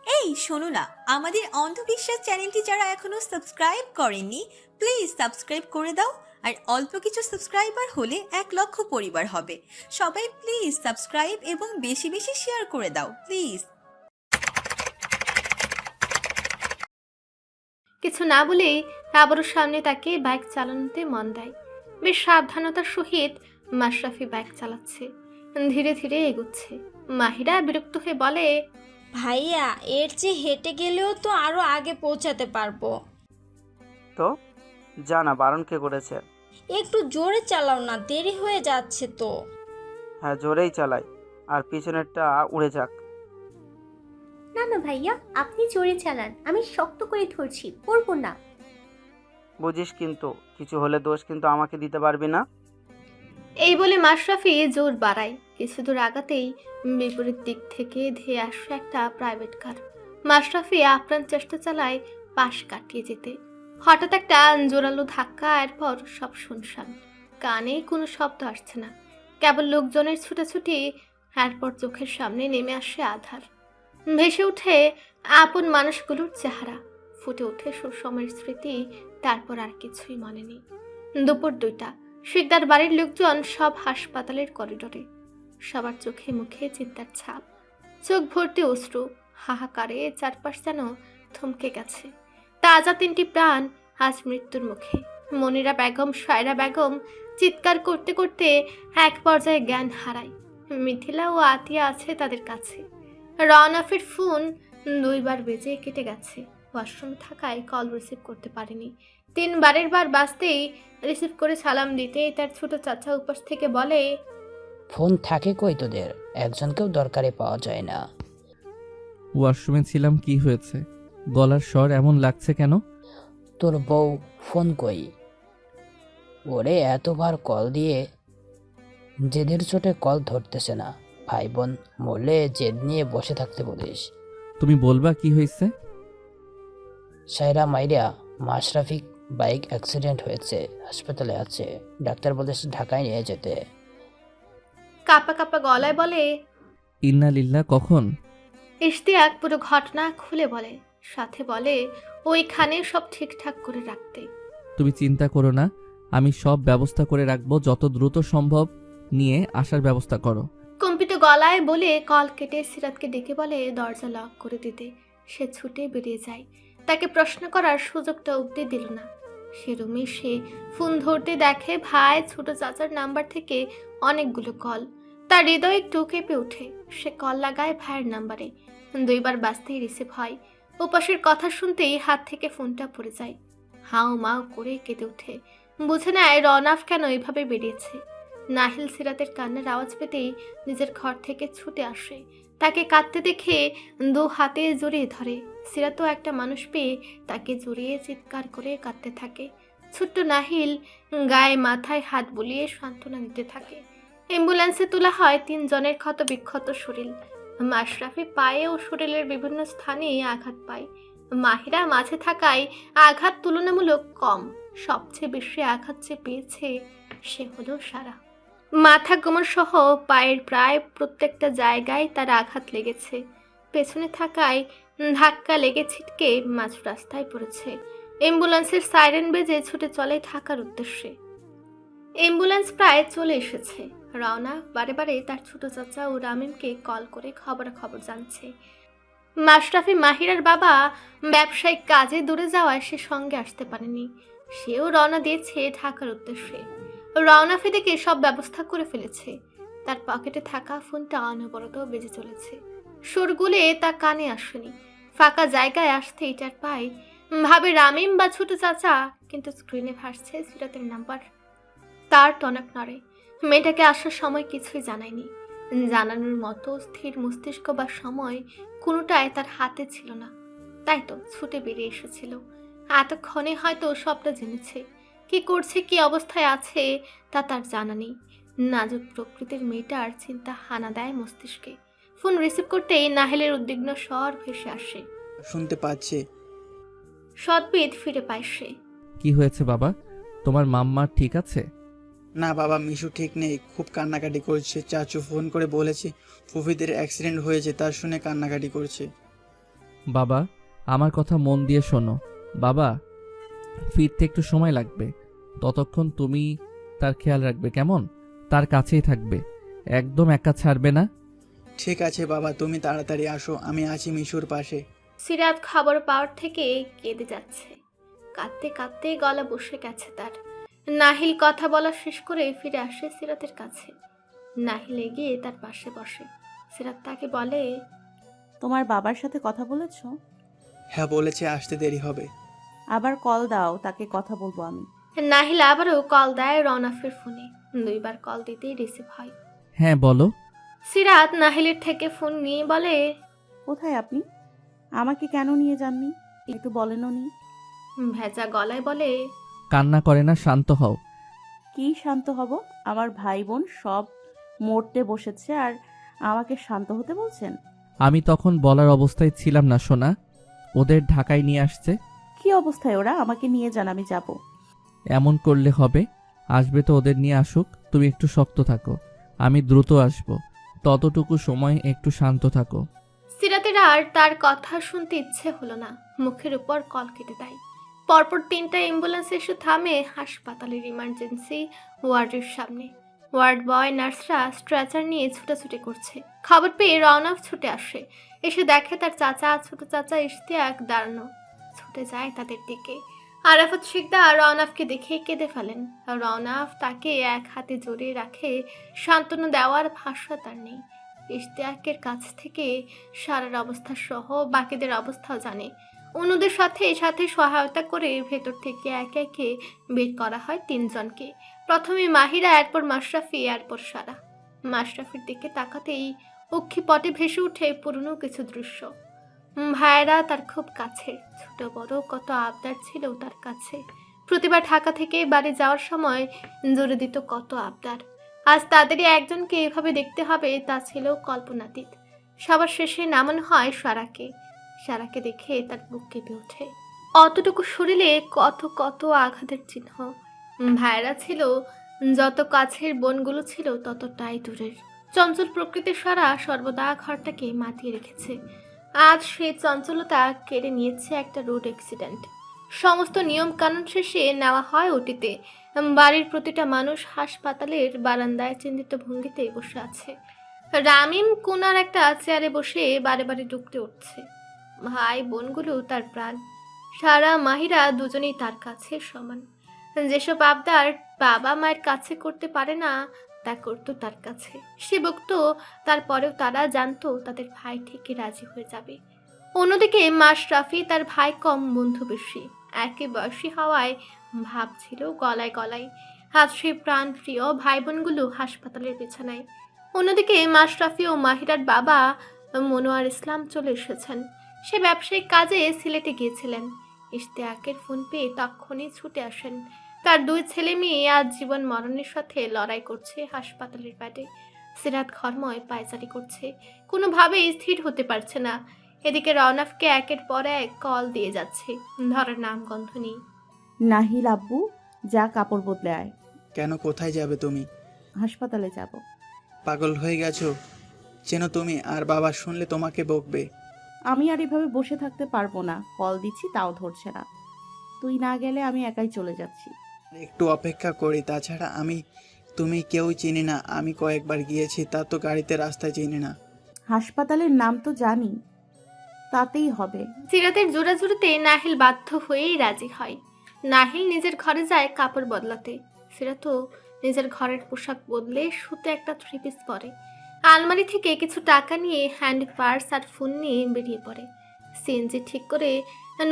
এই শোনো না, আমাদের অন্ধবিশ্বাস চ্যানেলটি যারা এখনো সাবস্ক্রাইব করেননি, প্লিজ সাবস্ক্রাইব করে দাও। আর অল্প কিছু সাবস্ক্রাইবার হলে 1 লক্ষ পরিবার হবে। সবাই প্লিজ সাবস্ক্রাইব এবং বেশি বেশি শেয়ার করে দাও প্লিজ। কিছু না বলেই আবারও সামনে তাকে বাইক চালানোতে মন দেয়। বেশ সাবধানতার সহিত মাশরাফি বাইক চালাচ্ছে, ধীরে ধীরে এগুচ্ছে। মাহিরা বিরক্ত হয়ে বলে, ভাইয়া এর চেয়ে হেঁটে গেলেও তো আরো আগে পৌঁছাতে পারবো। তো জানা বারণ কে করেছে? একটু জোরে চালাও না, দেরি হয়ে যাচ্ছে তো। হ্যাঁ, জোরেই চালাই, আর পিছনেরটা উড়ে যাক। না না ভাইয়া, আপনি জোরে চালান, আমি শক্ত করে ধরছি, পড়বো না। বুঝিস, কিন্তু কিছু হলে দোষ কিন্তু আমাকে দিতে পারবি না। এই বলে মাশরাফি জোর বাড়ায়। কিছু দূর আগাতেই বিপরীত দিক থেকে ধেয়ে আসে একটা প্রাইভেট কার। মাশরাফি আপ্রাণ চেষ্টা চালায় পাশ কাটিয়ে যেতে। হঠাৎ একটা জোরালো ধাক্কা, এরপর সব শুনশান, কানে কোনো শব্দ আসছে না, কেবল লোকজনের ছুটাছুটি। এরপর চোখের সামনে নেমে আসে আধার, ভেসে ওঠে আপন মানুষগুলোর চেহারা, ফুটে ওঠে সুসময়ের স্মৃতি। তারপর আর কিছুই মনে নেই। দুপুর 2টা, শিকদার বাড়ির লোকজন সব হাসপাতালের করিডোরে, সবার চোখে মুখে চিন্তার ছাপ, চোখ ভর্তি অশ্রু, হাহাকারে চারপাশ যেন থমকে গেছে। তাজা 3টি প্রাণ আজ মৃত্যুর মুখে। মনিরা বেগম, সায়রা বেগম চিৎকার করতে করতে এক পর্যায়ে জ্ঞান হারায়। মিথিলা ও আতিয়া আছে তাদের কাছে। রওনাফের ফোন 2বার বেজে কেটে গেছে। ওয়াশরুমে থাকায় কল রিসিভ করতে পারেনি। 3বারের বার বাজতেই রিসিভ করে সালাম দিতেই তার ছোট চাচা উপাস থেকে বলে, ফোন থাকে কই তোদের? একজনকেও দরকারে পাওয়া যায় না। ওয়াশরুমে ছিলাম, কি হয়েছে? গলার স্বর এমন লাগছে কেন? তোর বউ ফোন কই? ওরে এতবার কল দিয়ে জেদের চোটে কল ধরতেছে না। ভাই বোন মরলে জেদ নিয়ে বসে থাকতে বলিস। তুমি বলবা কি হয়েছে? সায়রা মাইরা মাশরাফিক বাইক অ্যাক্সিডেন্ট হয়েছে, হাসপাতালে আছে, ডাক্তার বলেছে ঢাকায় নিয়ে যেতে। কাপা কাপা গলায় বলে, ইন্না লিল্লাহ। কখন? ইশতিয়াক পুরো ঘটনা খুলে বলে, সাথে বলে ওইখানে সব ঠিকঠাক করে রাখতে। তুমি চিন্তা করো না, আমি সব ব্যবস্থা করে রাখবো। যত দ্রুত সম্ভব নিয়ে আসার ব্যবস্থা করো। কম্পিত গলায় বলে কল কেটে সিরাতকে ডেকে বলে দরজা লক করে দিতে। সে ছুটে বেরিয়ে যায়। তাকে প্রশ্ন করার সুযোগটা অবধি দিল না। সে রুমে সে ফোন ধরতে দেখে ভাই ছোট চাচার নাম্বার থেকে অনেকগুলো কল। তার হৃদয় একটু কেঁপে ওঠে। সে কল লাগায় ভাইয়ের নাম্বারে। 2বার বাজতেই রিসিভ হয়। উপাসের কথা শুনতেই হাত থেকে ফোনটা পড়ে যায়। হাউ মাউ করে কেঁদে ওঠে। বুঝে নেয় রওনাফ কেন এভাবে বেরিয়েছে। নাহিল সিরাতের কান্নার আওয়াজ পেতেই নিজের ঘর থেকে ছুটে আসে। তাকে কাঁদতে দেখে 2 হাতে জড়িয়ে ধরে। সিরাতও একটা মানুষ পেয়ে তাকে জড়িয়ে চিৎকার করে কাঁদতে থাকে। ছোট্ট নাহিল গায়ে মাথায় হাত বুলিয়ে সান্ত্বনা দিতে থাকে। অ্যাম্বুলেন্সে তোলা হয় 3 জনের ক্ষত বিক্ষত শরীর। মাশরাফি পায়ে ও শরীরের বিভিন্ন স্থানে আঘাত পায়। মাহিরা মাঝে থাকায় আঘাত তুলনামূলক কম। সবচেয়ে বেশি আঘাত যে পেয়েছে সে হলো সারা। মাথা কোমর সহ পায়ের প্রায় প্রত্যেকটা জায়গায় তার আঘাত লেগেছে। পেছনে থাকায় ধাক্কা লেগে ছিটকে মাঝ রাস্তায় পড়েছে। অ্যাম্বুলেন্সের সাইরেন বেজে ছুটে চলে ঢাকার উদ্দেশ্যে। অ্যাম্বুলেন্স প্রায় চলে এসেছে। রওনা বারে বারে তার ছোট চাচা ও রামিমকে কল করে খবরাখবর জানছে। মাশরাফি মাহিরার বাবা ব্যবসায়িক কাজে দূরে যাওয়ায় সে সঙ্গে আসতে পারেনি। সেও রওনা দিয়েছে ঢাকার উদ্দেশ্যে। রওনাফি থেকে সব ব্যবস্থা করে ফেলেছে। তার পকেটে থাকা ফোনটা অনবরত বেজে চলেছে। সুরগুলে তা কানে আসেনি। ফাঁকা জায়গায় আসতে এটার পায় ভাবে রামিম বা ছোট চাচা, কিন্তু স্ক্রিনে ভাসছে সিরাতের নাম্বার। তার টনক নড়ে। মেয়েটাকে আসার সময় কিছুই জানায়নি। জানানোর মতো স্থির মস্তিষ্ক বা সময় কোনোটাই তার হাতে ছিল না। তাই তো ছুটে বেরিয়ে এসেছিল। এতক্ষণে হয়তো সবটা জেনেছে। কি করছে, কি অবস্থায় আছে তা তার জানা নেই। নাজুক প্রকৃতির মেয়েটার চিন্তা হানা দেয় মস্তিষ্কে। ফোন রিসিভ করতেই নাহেলের উদ্বিগ্ন স্বর ভেসে আসে। শুনতে পাচ্ছে। সদ্বিদ ফিরে পায় সে। কি হয়েছে বাবা? তোমার মাম্মা ঠিক আছে? না বাবা, মিশু ঠিক নেই, খুব কান্নাকাটি করছে। চাচু ফোন করে বলেছে ফুফিদের অ্যাক্সিডেন্ট হয়েছে, তা শুনে কান্নাকাটি করছে। বাবা, আমার কথা মন দিয়ে শোনো। বাবা, ফিরতে একটু সময় লাগবে, ততক্ষণ তুমি তার খেয়াল রাখবে, কেমন? তার কাছেই থাকবে, একদম একা ছাড়বে না। ঠিক আছে বাবা, তুমি তাড়াতাড়ি আসো, আমি আছি মিশুর পাশে। সিরাত খবর পাওয়ার থেকে কেঁদে যাচ্ছে। কাঁদতে কাঁদতে গলা বসে গেছে তার। নাহিল কথা বলা শেষ করে ফিরে আসে সিরাতের কাছে। নাহিল এগিয়ে তার পাশে বসে। সিরাত তাকে বলে, তোমার বাবার সাথে কথা বলেছো? হ্যাঁ বলেছে, আসতে দেরি হবে। আবার কল দাও, তাকে কথা বলবো আমি। নাহিল আবারও কল দেয় রওনাফের ফোনে। 2 বার কল দিতেই রিসিভ হয়। হ্যাঁ বলো। সিরাত নাহিলের থেকে ফোন নিয়ে বলে, কোথায় আপনি? আমাকে কেন নিয়ে যাননি, একটু বলেনও নি। ভেজা গলায় বলে, কান্না করে না, শান্ত হও। কি শান্ত হব? আমার ভাই বোন সব মরতে বসেছে আর আমাকে শান্ত হতে বলছেন? আমি তখন বলার অবস্থায় ছিলাম না সোনা, ওদের ঢাকায় নিয়ে আসছে। কি অবস্থায় ওরা? আমাকে নিয়ে যান, আমি যাব। এমন করলে হবে? আসবে তো, ওদের নিয়ে আসুক, তুমি একটু শক্ত থাকো, আমি দ্রুত আসব, ততটুকু সময় একটু শান্ত থাকো। সিরাতের আর তার কথা শুনতে ইচ্ছে হলো না। মুখের উপর কল কেটে দেয়। পরপর 3টা অ্যাম্বুলেন্স এসে থামে হাসপাতালের ইমার্জেন্সি ওয়ার্ডের সামনে। ওয়ার্ড বয় নার্সরা স্ট্রেচার নিয়ে ছুটাছুটি করছে। খবর পেয়ে রওনাফ ছুটে আসে। এসে দেখে তার চাচা, ছোট চাচা ইশতিয়াক দাঁড়ানো। ছুটে যায় তাদের দিকে। আরাফাত শিকদার রওনাফকে দেখে কেঁদে ফেলেন। রওনাফ তাকে এক হাতে জড়িয়ে রাখে। সান্ত্বনা দেওয়ার ভাষা তার নেই। ইশতিয়াকের কাছ থেকে সারার অবস্থা সহ বাকিদের অবস্থাও জানে। অন্যদের সাথে সাথে সহায়তা করে ভেতর থেকে একে একে বের করা হয় 3 জনকে। প্রথমে মাহিরা, এরপর মাশরাফি, এরপর সারা। মাশরাফির দিকে তাকাতেই অক্ষিপটে ভেসে ওঠে পুরনো কিছু দৃশ্য। ভাইয়েরা তার খুব কাছে, ছোট বড় কত আবদার ছিল তার কাছে। প্রতিবার ঢাকা থেকে বাড়ি যাওয়ার সময় জোরে দিত কত আবদার। আজ তাদেরই একজনকে এভাবে দেখতে হবে, তা ছিল কল্পনাতীত। সবার শেষে নামানো হয় সারাকে। সারাকে দেখে তার বুক কেঁপে ওঠে। অতটুকু শরীরে কত কত আঘাতের চিহ্ন। ভাইরা ছিল যত কাছের বোনগুলো ছিল ততটাই দূরের। চঞ্চল প্রকৃতির সারা সর্বদা ঘরটাকে মাতিয়ে রেখেছে। আজ সেই চঞ্চলতা কেড়ে নিয়েছে একটা রোড অ্যাক্সিডেন্ট। সমস্ত নিয়ম কানুন শেষে নেওয়া হয় ওটিতে। বাড়ির প্রতিটা মানুষ হাসপাতালের বারান্দায় চিন্তিত ভঙ্গিতে বসে আছে। রামিম কোনার একটা চেয়ারে বসে বারে বারে ডুকতে উঠছে। ভাই বোনগুলো তার প্রাণ। সারা, মাহিরা দুজনেই তার কাছে সমান। যেসব আবদার বাবা মায়ের কাছে করতে পারে না, তা করতো তার কাছে। সে বকতো, তারপরেও তারা জানতো তাদের ভাই ঠিকই রাজি হয়ে যাবে। অন্যদিকে মাশরাফি তার ভাই কম, বন্ধু বেশি। একই বয়সী হওয়ায় ভাব ছিল গলায় গলায়। আজ সেই প্রাণ প্রিয় ভাই বোনগুলো হাসপাতালের বিছানায়। অন্যদিকে মাশরাফি ও মাহিরার বাবা মনোয়ার ইসলাম চলে এসেছেন। সে ব্যবসায়িক কাজে সিলেটে গিয়েছিলেন। ইশতিয়াকের ফোন পেয়ে তখনই ছুটে আসেন। তার 2 ছেলে মেয়ে আজ জীবন মরণের সাথে লড়াই করছে হাসপাতালের বেডে। সিরাত ঘরময় পায়চারি করছে, কোনোভাবেই স্থির হতে পারছে না। এদিকে রওনাফকে একের পর এক কল দিয়ে যাচ্ছে, ধরার নাম গন্ধ নেই। নাহিল আব্বু, যা কাপড় বদলে আয়। কেন, কোথায় যাবে তুমি? হাসপাতালে যাব। পাগল হয়ে গেছো? চেনো তুমি, আর বাবা শুনলে তোমাকে বকবে। আমি আর এভাবে বসে থাকতে পারবো না। কল দিচ্ছি তাও ধরছে না। তুই না গেলে আমি একাই চলে যাচ্ছি। একটু অপেক্ষা করি, তাছাড়া তুমি কেউই চিনি না। আমি কয়েকবার গিয়েছি, তা তো গাড়িতে রাস্তায় চিনি না। হাসপাতালের নাম তো জানি, তাতেই হবে। সিরাতের জোড়াজুড়িতে নাহিল বাধ্য হয়েই রাজি হয়। নাহিল নিজের ঘরে যায় কাপড় বদলাতে। সিরাতও নিজের ঘরের পোশাক বদলে শুতে একটা 3 পিস পরে। আলমারি থেকে কিছু টাকা নিয়ে হ্যান্ড পার্স আর ফোন নিয়ে বেরিয়ে পড়ে। সিএনজি ঠিক করে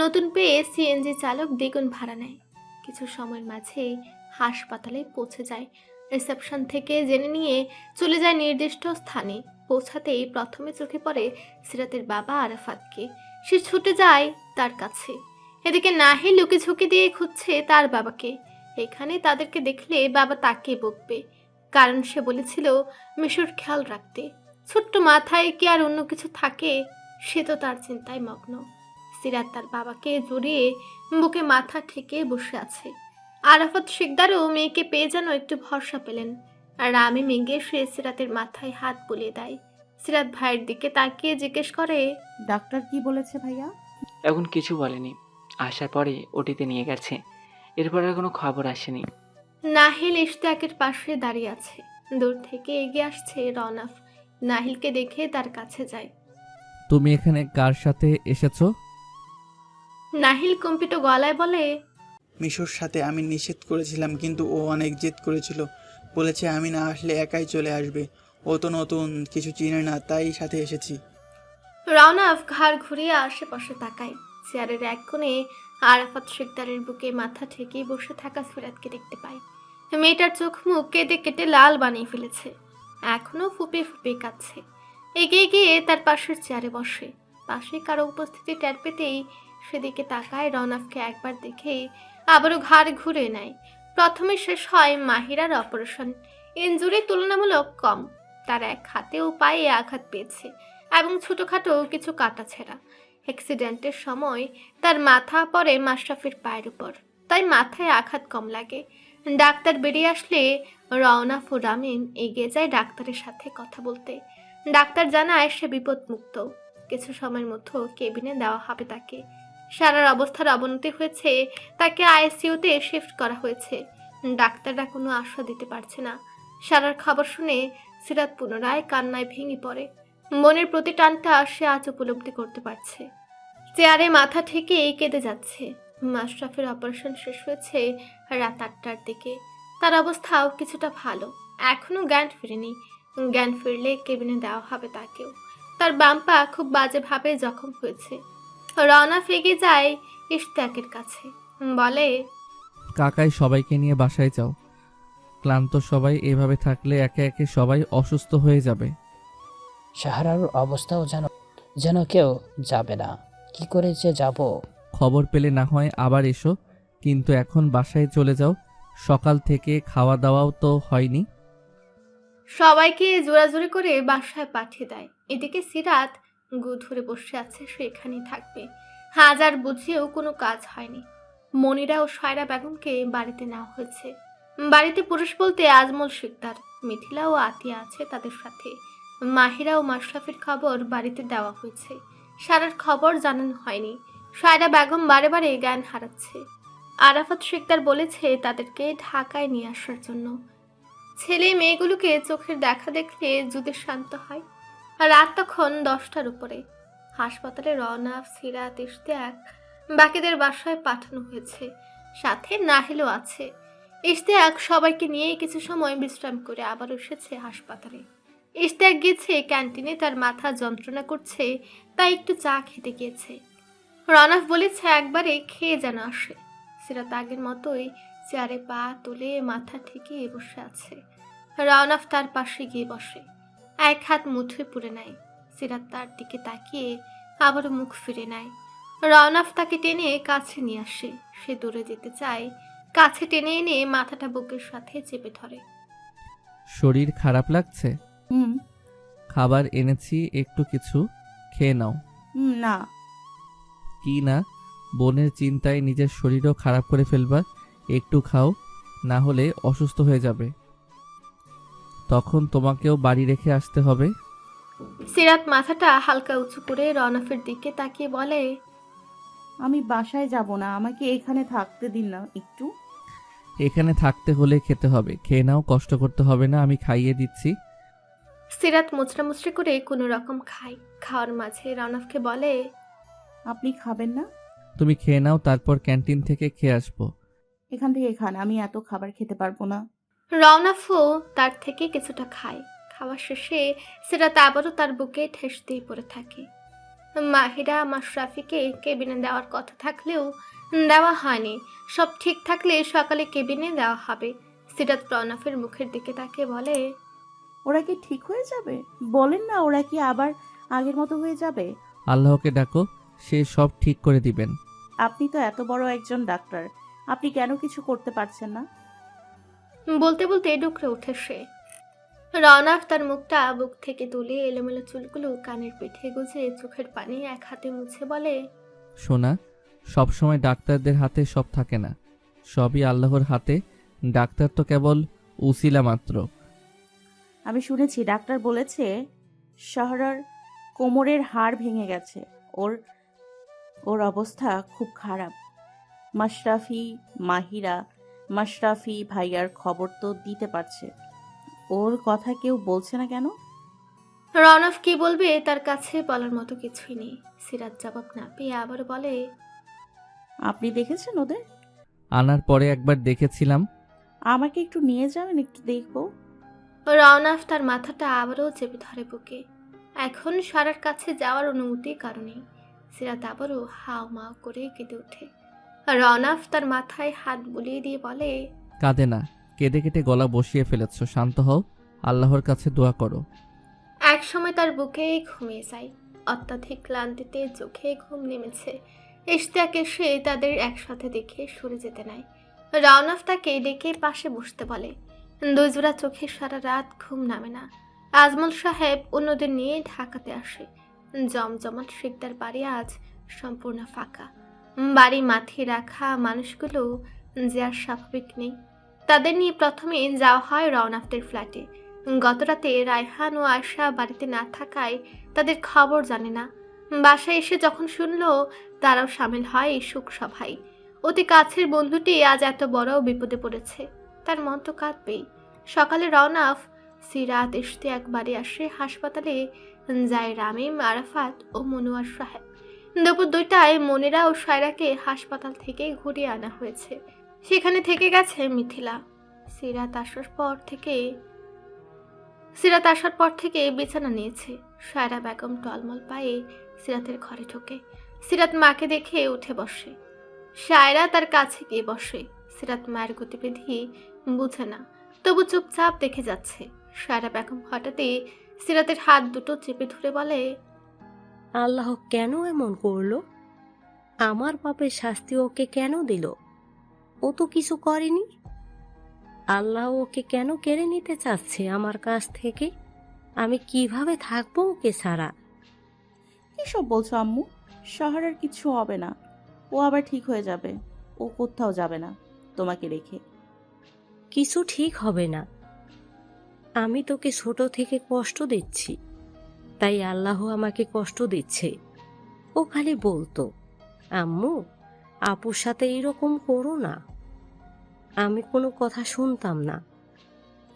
নতুন পেয়ে সিএনজি চালক দ্বিগুণ ভাড়া নেয়। কিছু সময়ের মাঝেই হাসপাতালে পৌঁছে যায়। রিসেপশন থেকে জেনে নিয়ে চলে যায় নির্দিষ্ট স্থানে। পৌঁছাতেই প্রথমে চোখে পড়ে সিরাতের বাবা আরাফাতকে। সে ছুটে যায় তার কাছে। এদিকে নাহিল লুকি ঝুঁকি দিয়ে খুঁজছে তার বাবাকে। এখানে তাদেরকে দেখলে বাবা তাকে বকবে, কারণ সে বলেছিল মিশুর খেয়াল রাখতে। ছোট্ট মাথায় কি আর অন্য কিছু থাকে? সে তো তার চিন্তায় মগ্ন। সিরাত তার বাবাকে জড়িয়ে বুকে মাথা ঠেকে বসে আছে। আরাফাত শিকদারও মেয়েকে পেয়ে যেন একটু ভরসা পেলেন। আর আমি মেঘে সে সিরাতের মাথায় হাত বুলিয়ে দেয়। সিরাত ভাইয়ের দিকে তাকিয়ে জিজ্ঞেস করে, ডাক্তার কি বলেছে ভাইয়া? এখন কিছু বলেনি, আসার পরে ওটিতে নিয়ে গেছে, এরপর আর কোনো খবর আসেনি। নাহিল ইশতিয়াকের পাশে দাঁড়িয়ে আছে। দূর থেকে এগিয়ে আসছে রওনাফ। নাহিলকে দেখে তার কাছে যায়। তুমি এখানে কার সাথে এসেছো? নাহিল কম্পিত গলায় বলে, মিশুর সাথে আমি নিষেধ করেছিলাম কিন্তু ও অনেক জেদ করেছিল, বলেছে আমি না আসলে একাই চলে আসবে। ও তো নতুন, কিছু চিনে না, তাই সাথে এসেছি। রওনাফ ঘাড় ঘুরিয়ে আশেপাশে তাকায়। চেয়ারের এক কোণে আরাফাত শিকদারের বুকে মাথা ঠেকিয়ে বসে থাকা সিরাতকে দেখতে পায়। মেয়েটার চোখ মুখ কেটে কেটে লাল বানিয়ে ফেলেছে, এখনো ফুপে ফুপে কাঁদছে। এগিয়ে গিয়ে তার পাশের চেয়ারে বসে। পাশে কারো উপস্থিতি টের পেতেই সেদিকে তাকায়। রওনাফকে একবার দেখে আবারও ঘাড় ঘুরে নেয়। প্রথমে শেষ হয় মাহিরার অপারেশন। ইনজুরি তুলনামূলক কম, তার এক হাতে ও পায়ে আঘাত পেয়েছে এবং ছোটখাটো কিছু কাটাছেঁড়া। অ্যাক্সিডেন্টের সময় তার মাথা পড়ে মাশরাফির পায়ের উপর, তাই মাথায় আঘাত কম লাগে। ডাক্তার বেরিয়ে আসলে রওনাফ ও রামিন এগিয়ে যায় ডাক্তারের সাথে কথা বলতে। ডাক্তার জানায় সে বিপদমুক্ত, কিছু সময়ের মধ্যে কেবিনে দেওয়া হবে তাকে। সারার অবস্থার অবনতি হয়েছে, তাকে আইসিইউতে শিফট করা হয়েছে। ডাক্তাররা কোনো আশা দিতে পারছে না। সারার খবর শুনে সিরাত পুনরায় কান্নায় ভেঙে পড়ে। মনের প্রতি টানটা সে আজ উপলব্ধি করতে পারছে। চেয়ারে মাথা ঠেকে কেঁদে যাচ্ছে। মাশরাফের অপারেশন শেষ হয়েছে রাত 8টার দিকে। তার অবস্থাও কিছুটা ভালো, এখনো জ্ঞান ফিরেনি। জ্ঞান ফিরলে কেবিনে দেওয়া হবে তাকেও। তার বাম পা খুব বাজেভাবে জখম হয়েছে। রওনা ফেগে যায় ইশতিয়াকের কাছে, বলে, কাকাই সবাইকে নিয়ে বাসায় যাও। ক্লান্ত সবাই এভাবে থাকলে একে একে সবাই অসুস্থ হয়ে যাবে। সাহারার অবস্থাও যেন কেউ যাবে না। কি করে যে যাব? খবর পেলে না হয় আবার এসো, কিন্তু এখন বাসায় চলে যাও। সকাল থেকে খাওয়া দাওয়াও তো হয়নি। সবাইকে জোরাজোরি করে বাসায় পাঠিয়ে দেয়। এদিকে সিরাত গু ধরে বসে আছে, সে এখানেই থাকবে। হাজার বুঝিয়েও কোনো কাজ হয়নি। মনিরা ও সায়রা বেগমকে বাড়িতে নেওয়া হয়েছে। বাড়িতে পুরুষ বলতে আজমল শিকদার, মিথিলা ও আতিয়া আছে তাদের সাথে। মাহিরা ও মাশরাফির খবর বাড়িতে দেওয়া হয়েছে, সারার খবর জানানো হয়নি। সায়রা বেগম বারে বারে জ্ঞান হারাচ্ছে। আরাফাত শিকদার বলেছে তাদেরকে ঢাকায় নিয়ে আসার জন্য। ছেলে মেয়েগুলোকে চোখের দেখা দেখলে যদি শান্ত হয়। রাত তখন 10টার উপরে। হাসপাতালে রওনাফ, সিরাত, ইশতিয়াক বাকিদের বাসায় পাঠানো হয়েছে, সাথে নাহিলও আছে। ইশতিয়াক সবাইকে নিয়ে কিছু সময় বিশ্রাম করে আবার এসেছে হাসপাতালে। ইশতিয়াক গিয়েছে ক্যান্টিনে, তার মাথা যন্ত্রণা করছে, তাই একটু চা খেতে গিয়েছে। রওনাফ বলেছে একবারে খেয়ে যেন আসে। সিরাত আগের মতোই চেয়ারে পা তুলে মাথা ঠেকিয়ে বসে আছে। রওনাফ তার পাশে গিয়ে বসে, এক হাত মুঠোয় পুরে নেয়। সিরাত তার দিকে তাকিয়ে আবারও মুখ ফিরে নেয়। রওনাফ তাকে টেনে কাছে নিয়ে আসে। সে দূরে যেতে চায়, কাছে টেনে এনে মাথাটা বুকের সাথে চেপে ধরে। শরীর খারাপ লাগছে? হুম। খাবার এনেছি, একটু কিছু খেয়ে নাও। না। কি না? বোনের চিন্তায় নিজের শরীরও খারাপ করে ফেলবা। একটু খাও, না হলে অসুস্থ হয়ে যাবে। তখন তোমাকেও বাড়ি রেখে আসতে হবে। সিরাত মাথাটা হালকা উঁচু করে রওনাফের দিকে তাকিয়ে বলে, আমি বাসায় যাব না, আমাকে এখানে থাকতে দিন না একটু। এখানে থাকতে হলে খেতে হবে, খেয়ে নাও, কষ্ট করতে হবে না, আমি খাইয়ে দিচ্ছি। সিরাত মুচড়ামুচড়ি করে কোনো রকম খায়। খাওয়ার মাঝে রওনাফকে বলে, আপনি খাবেন না? তুমি খেয়ে নাও, তারপর ক্যান্টিন থেকে খেয়ে আসবো। এখান থেকে খান, আমি এত খাবার খেতে পারবো না। রওনাফও তার থেকে কিছুটা খায়। খাওয়া শেষে সিরাত আবারও তার বুকে ঠেস দিয়ে পড়ে থাকে। মাহিরা মাশরাফিকে কেবিনে দেওয়ার কথা থাকলেও দেওয়া হয়নি। সব ঠিক থাকলে সকালে কেবিনে দেওয়া হবে। সিরাত রওনাফের মুখের দিকে তাকিয়ে বলে, ওরা কি ঠিক হয়ে যাবে? বলেন না, ওরা কি আবার আগের মতো হয়ে যাবে? আল্লাহকে ডাকো, সে সব ঠিক করে দিবেন। আপনি তো এত বড় একজন ডাক্তার, আপনি কেন কিছু করতে পারছেন না? বলতে বলতে ডুকরে ওঠে সে। রওনাফ তার মুখটা বুক থেকে তুলে এলোমেলো চুলগুলো কানের পিঠে গুজে চোখের পানি এক হাতে মুছে বলে, সোনা, সবসময় ডাক্তারদের হাতে সব থাকে না, সবই আল্লাহর হাতে। ডাক্তার তো কেবল উসিলা মাত্র। আমি শুনেছি ডাক্তার বলেছে শাহরার কোমরের হাড় ভেঙে গেছে। ওর ওর অবস্থা খুব খারাপ। মাশরাফি ভাইয়ার খবর তো দিতে পারছে। ওর কথা কেউ বলছে না কেন? রনফ কি বলবে তার কাছে বলার মতো কিছুই নেই। সিরাত জবাব না পেয়ে আবার বলে, আপনি দেখেছেন ওদের? আনার পরে একবার দেখেছিলাম। আমাকে একটু নিয়ে যাবেন, একটু দেখবো। রওনাফ তার মাথাটা আবারও চেপে ধরে বুকে। এখন সারার কাছে যাওয়ার অনুমতি কারণে সিরাত আবারও হাও মাও করে কেঁদে ওঠে। রওনাফ তার মাথায় হাত বুলিয়ে দিয়ে বলে, কাঁদে না, কেঁদে কেটে গলা বসিয়ে ফেলেছ, শান্ত হও, আল্লাহর কাছে দোয়া করো। এক সময় তার বুকে ঘুমিয়ে যায়। অত্যাধিক ক্লান্তিতে চোখে ঘুম নেমেছে। ইশতিয়াক এসে তাদের একসাথে দেখে সরে যেতে নেয়। রওনাফ তাকে ডেকে পাশে বসতে বলে। দুজোড়া চোখে সারা রাত ঘুম নামে না। আজমল সাহেব অন্যদের নিয়ে ঢাকাতে আসে। জমজমাট শিকদার বাড়ি আজ সম্পূর্ণ ফাঁকা। বাড়ি মাথিয়ে রাখা মানুষগুলো যে আর স্বাভাবিক নেই। তাদের নিয়ে প্রথমে যাওয়া হয় রওনাফদের ফ্ল্যাটে। গতরাতে রায়হান ও আয়শা বাড়িতে না থাকায় তাদের খবর জানে না। বাসায় এসে যখন শুনলো, তারাও সামিল হয় এই শোক সভায়। অতি কাছের বন্ধুটি আজ এত বড় বিপদে পড়েছে, তার মন তো কাঁদবেই। সকালে রওনাফ, সিরাত, ইশতিয়াক বাড়ি আসে। হাসপাতালে যায় রামিম, আরাফাত ও মনোয়ার সাহেব। দুপুর 2টায় মনিরা ও সায়রাকে হাসপাতাল থেকে ঘুরিয়ে আনা হয়েছে। সেখানে থেকে গেছে মিথিলা। সিরাত আসার পর থেকে বিছানা নিয়েছে। সায়রা বেগম টলমল পায়ে সিরাতের ঘরে ঢোকে। সিরাত মাকে দেখে উঠে বসে। সায়রা তার কাছে গিয়ে বসে। সিরাত মায়ের গতিবিধি বুঝে না, তবু চুপচাপ দেখে যাচ্ছে। সায়রা বেগম হঠাৎই সিরাতের হাত দুটো চেপে ধরে বলে, আল্লাহ কেন এমন করলো? আমার পাপের শাস্তি ওকে কেন দিল? ও তো কিছু করেনি। আল্লাহ ওকে কেন কেড়ে নিতে চাচ্ছে আমার কাছ থেকে? আমি কিভাবে থাকবো ওকে ছাড়া? এসব বলছো আম্মু? শাহরার কিছু হবে না, ও আবার ঠিক হয়ে যাবে। ও কোথাও যাবে না তোমাকে রেখে। কিছু ঠিক হবে না। আমি তোকে ছোট থেকে কষ্ট দিচ্ছি, তাই আল্লাহ আমাকে কষ্ট দিচ্ছে। ও খালি বলতো, আম্মু আপুর সাথে এরকম করো না। আমি কোনো কথা শুনতাম না,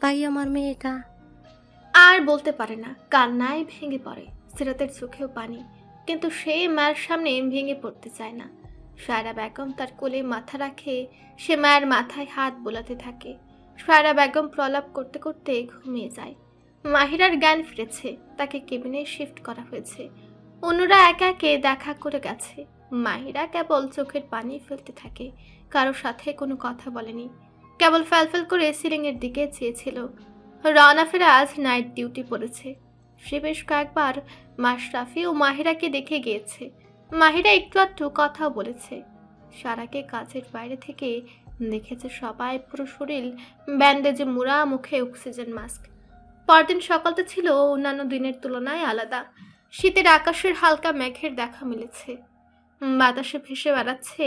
তাই আমার মেয়েটা। আর বলতে পারে না, কান্নায় ভেঙে পড়ে। সিরাতের চোখেও পানি, কিন্তু সে মায়ের সামনে ভেঙে পড়তে চায় না। সায়রা বেগম তার কোলে মাথা রাখে। সে মায়ের মাথায় হাত বোলাতে থাকে। সায়রা বেগম প্রলাপ করতে করতে ঘুমিয়ে যায়। মাহিরার জ্ঞান ফিরেছে। তাকে কেবিনে শিফট করা হয়েছে। অন্যরা একে একে দেখা করে গেছে। মাহিরা কেবল চোখের পানি ফেলতে থাকে, কারোর সাথে কোনো কথা বলেনি। কেবল ফ্যালফ্যাল করে সিলিংয়ের দিকে চেয়েছিল। রওনাফের আজ নাইট ডিউটি পড়েছে। সে বেশ কয়েকবার মাশরাফি ও মাহিরাকে দেখে গিয়েছে। মাহিরা একটু আধটু কথাও বলেছে। সারাকে কাজের বাইরে থেকে দেখেছে সবাই, পুরো শরীর ব্যান্ডেজে মুড়া, মুখে অক্সিজেন মাস্ক। পরদিন সকালটা ছিল অন্যান্য দিনের তুলনায় আলাদা। শীতের আকাশের হালকা মেঘের দেখা মিলেছে। বাতাসে ভেসে বেড়াচ্ছে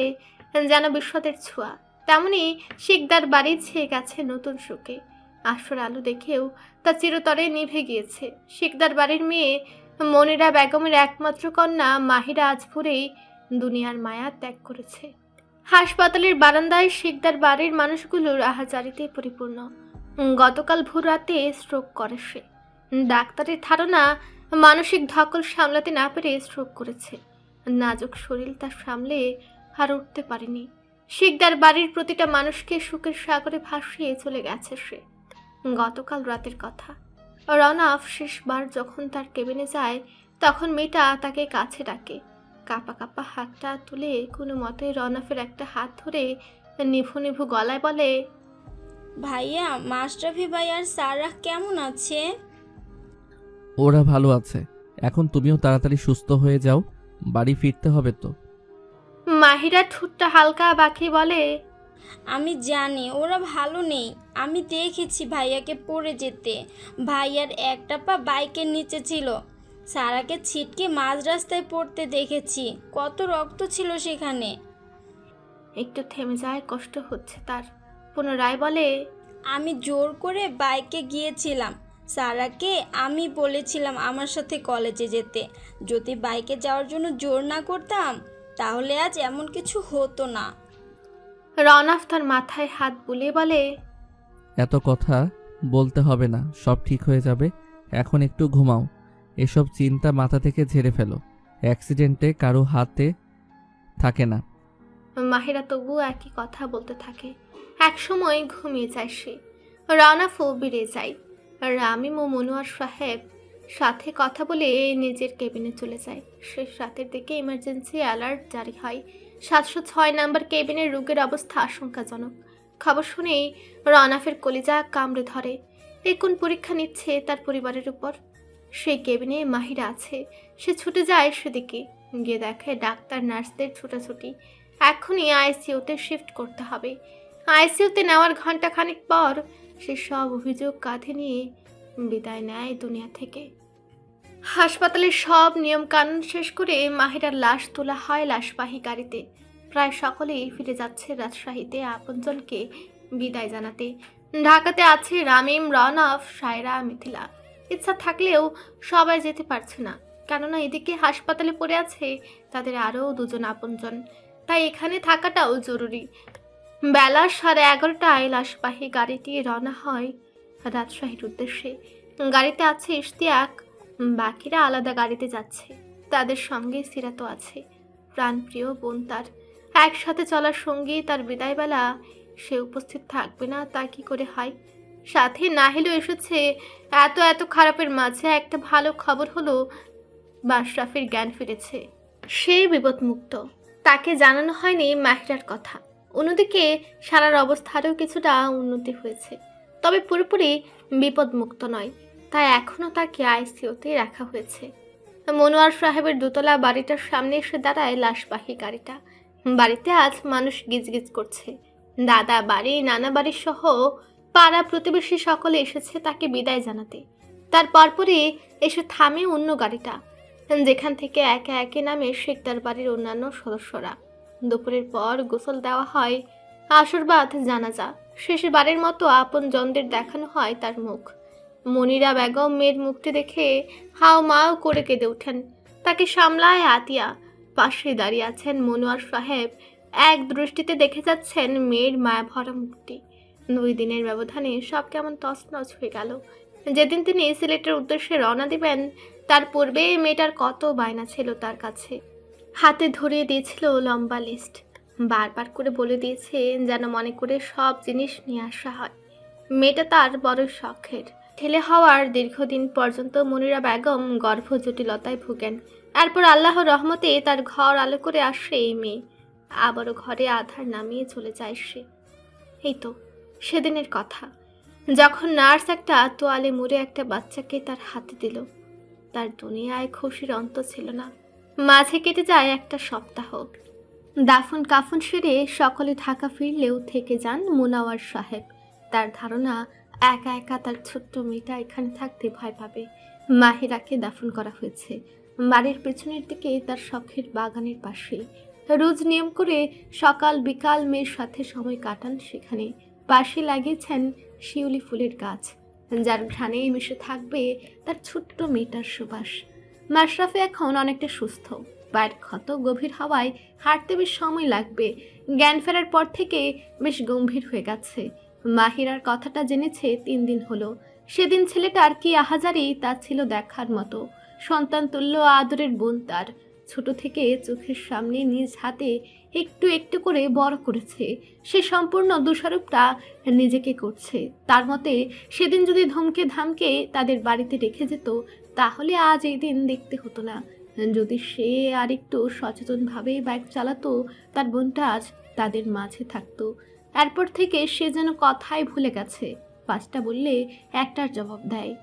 যেন বিশ্বদের ছোঁয়া। তেমনি শিকদার বাড়ি ছেয়ে গেছে নতুন সুখে। আশর আলো দেখেও তা চিরতরে নিভে গিয়েছে। শিকদার বাড়ির মেয়ে মনিরা বেগমের একমাত্র কন্যা মাহিরা আজ ভোরেই দুনিয়ার মায়া ত্যাগ করেছে। হাসপাতালের বারান্দায় শিকদার বাড়ির মানুষগুলোর আহাজারিতে পরিপূর্ণ। গতকাল ভোর রাতে স্ট্রোক করে সে। ডাক্তারের ধারণা মানসিক ধকল সামলাতে না পেরে স্ট্রোক করেছে। নাজুক শরীর তা সামলে আর উঠতে পারেনি। শিকদার বাড়ির প্রতিটা মানুষকে সুখের সাগরে ভাসিয়ে চলে গেছে সে। গতকাল রাতের কথা। রওনাফ শেষবার যখন তার কেবিনে যায়, তখন মেয়েটা তাকে কাছে ডাকে। কাঁপা কাঁপা হাতটা তুলে কোনো মতে রওনাফের একটা হাত ধরে নিভু নিভু গলায় বলে, ভাইয়া, মাশরাফি ভাই আর সারা কেমন আছে? ওরা ভালো আছে। এখন তুমিও তাড়াতাড়ি সুস্থ হয়ে যাও, বাড়ি ফিরতে হবে তো। মাহিরা ঠোঁটটা হালকা বাঁকিয়ে বলে, আমি জানি ওরা ভালো নেই। আমি দেখেছি ভাইয়াকে পড়ে যেতে। ভাইয়ার একটা পা বাইকের নিচে ছিল। সারাকে ছিটকে মাঝ রাস্তায় পড়তে দেখেছি। কত রক্ত ছিল সেখানে। একটু থেমে যায়, কষ্ট হচ্ছে তার। পুনরায় বলে, আমি জোর করে বাইকে গিয়েছিলাম। সারাকে আমি বলেছিলাম আমার সাথে কলেজে যেতে। যদি বাইকে যাওয়ার জন্য জোর না করতাম তাহলে আজ এমন কিছু হতো না। রনফ তার মাথায় হাত বুলিয়ে বলে, এত কথা বলতে হবে না, সব ঠিক হয়ে যাবে। এখন একটু ঘুমাও, এসব চিন্তা মাথা থেকে ঝেড়ে ফেলো। অ্যাক্সিডেন্টে কারো হাতে থাকে না। মাহিরা তবুও একই কথা বলতে থাকে। একসময় ঘুমিয়ে যায় সে। রনফও বেরিয়ে যায়। রামিম ও মনোয়ার সাহেব সাথে কথা বলে নিজের কেবিনে চলে যায়। শেষ রাতের দিকে ইমার্জেন্সি অ্যালার্ট জারি হয়। 706 নম্বর কেবিনের রোগীর অবস্থা আশঙ্কাজনক। খবর শুনেই রনফের কলিজা কামড়ে ধরে। কোন পরীক্ষা নিচ্ছে তার পরিবারের উপর। সেই কেবিনে মাহিরা আছে। সে ছুটে যায় সেদিকে, গিয়ে দেখে ডাক্তার নার্সদের ছুটাছুটি। এখনই আইসিইউতে শিফট করতে হবে। আইসিইউতে নেওয়ার ঘন্টাখানেক পর সে সব অভিযোগ কাঁধে নিয়ে বিদায় নেয় দুনিয়া থেকে। হাসপাতালের সব নিয়মকানুন শেষ করে মাহিরার লাশ তোলা হয় লাশবাহী গাড়িতে। প্রায় সকলেই ফিরে যাচ্ছে রাজশাহীতে আপনজনকে বিদায় জানাতে। ঢাকাতে আছে রামিম, রনফ, সায়রা, মিথিলা। ইচ্ছা থাকলেও সবাই যেতে পারছে না, কেননা এদিকে হাসপাতালে পড়ে আছে তাদের আরও দুজন আপনজন। তাই এখানে থাকাটাও জরুরি। বেলা 11:30টায় লাশবাহী গাড়িটি রওনা হয় রাজশাহীর উদ্দেশ্যে। গাড়িতে আছে ইশতিয়াক, বাকিরা আলাদা গাড়িতে যাচ্ছে। তাদের সঙ্গে সিরাতও আছে, প্রাণপ্রিয় বোন তার। একসাথে চলার সঙ্গী তার বিদায়বেলা সে উপস্থিত থাকবে না তা কি করে হয়? সাথে নাহিলও এসেছে। এত এত খারাপের মাঝে একটা ভালো খবর হলো, মাশরাফির জ্ঞান ফিরেছে। সে বিপদমুক্ত। তাকে জানানো হয়নি মাহিরার কথা। অন্যদিকে সারার অবস্থারও কিছুটা উন্নতি হয়েছে, তবে পুরোপুরি বিপদমুক্ত নয়। তাই এখনও তাকে আইসিইউতে রাখা হয়েছে। মনোয়ার সাহেবের দোতলা বাড়িটার সামনে এসে দাঁড়ায় লাশবাহী গাড়িটা। বাড়িতে আজ মানুষ গিজগিজ করছে। দাদা বাড়ি, নানা বাড়ি সহ পাড়া প্রতিবেশী সকলে এসেছে তাকে বিদায় জানাতে। তার পরপরই এসে থামে অন্য গাড়িটা, যেখান থেকে একে একে নামে শেখদার বাড়ির অন্যান্য সদস্যরা। দুপুরের পর গোসল দেওয়া হয়, আসরবাদ, জানাজা শেষে বাড়ির মতো আপন জনদের দেখানো হয় তার মুখ। মনিরা বেগম মেয়ের মুখটি দেখে হাও মাও করে কেঁদে ওঠেন। তাকে সামলায় আতিয়া। পাশে দাঁড়িয়ে আছেন মনোয়ার সাহেব। এক দৃষ্টিতে দেখে যাচ্ছেন মেয়ের মায়া ভরা মুখটি। 2 দিনের ব্যবধানে সব কেমন তছনছ হয়ে গেল। যেদিন তিনি সিলেটের উদ্দেশ্যে রওনা দিবেন তার পূর্বে মেয়েটার কত বায়না ছিল তার কাছে। হাতে ধরিয়ে দিয়েছিল লম্বা লিস্ট। বারবার করে বলে দিয়েছে যেন মনে করে সব জিনিস নিয়ে আসা হয়। মেয়েটা তার বড় শখের। ছেলে হওয়ার দীর্ঘদিন পর্যন্ত মনিরা বেগম গর্ভ জটিলতায় ভুগেন। এরপর আল্লাহর রহমতে তার ঘর আলো করে আসে এই মেয়ে। আবারও ঘরে আধার নামিয়ে চলে যায় সে। এই তো সেদিনের কথা, যখন নার্স একটা তোয়ালে মুড়ে একটা বাচ্চাকে তার হাতে দিল। তার দুনিয়ায় খুশির অন্ত ছিল না। মাঝে কেটে যায় একটা সপ্তাহ। দাফন কাফন সেরে সকলে ঢাকা ফিরলেও থেকে যান মুনাওয়ার সাহেব। তার ধারণা একা একা তার ছোট্ট মেয়েটা এখানে থাকতে ভয় পাবে। মাহিরাকে দাফন করা হয়েছে বাড়ির পেছনের দিকে তার শখের বাগানের পাশে। রোজ নিয়ম করে সকাল বিকাল মেয়ের সাথে সময় কাটান সেখানে। পাশে লাগিয়েছেন শিউলি ফুলের গাছ, যার ঘ্রাণেই মিশে থাকবে তার ছোট্ট মেয়েটার সুবাস। মাশরাফি এখন অনেকটা সুস্থ। পায়ের ক্ষত গভীর হওয়ায় হাঁটতে বেশ সময় লাগবে। জ্ঞান ফেরার পর থেকে বেশ গম্ভীর হয়ে গেছে। মাহিরার কথাটা জেনেছে 3 দিন হলো। সেদিন ছেলেটার কি আহাজারি তা ছিল দেখার মতো। সন্তান তুল্য আদরের বোন তার। ছোট থেকে চোখের সামনে নিজ হাতে একটু একটু করে বড় করেছে। সে সম্পূর্ণ দোষারোপটা নিজেকে করছে। তার মতে সেদিন যদি ধমকে ধামকে তাদের বাড়িতে রেখে যেত তাহলে আজ এই দিন দেখতে হতো না। যদি সে আর একটু সচেতনভাবে বাইক চালাতো তার বোনটা আজ তাদের মাঝে থাকতো। এরপর থেকে সে যেন কথাই ভুলে গেছে। 5টা বললে 1টার জবাব দেয়।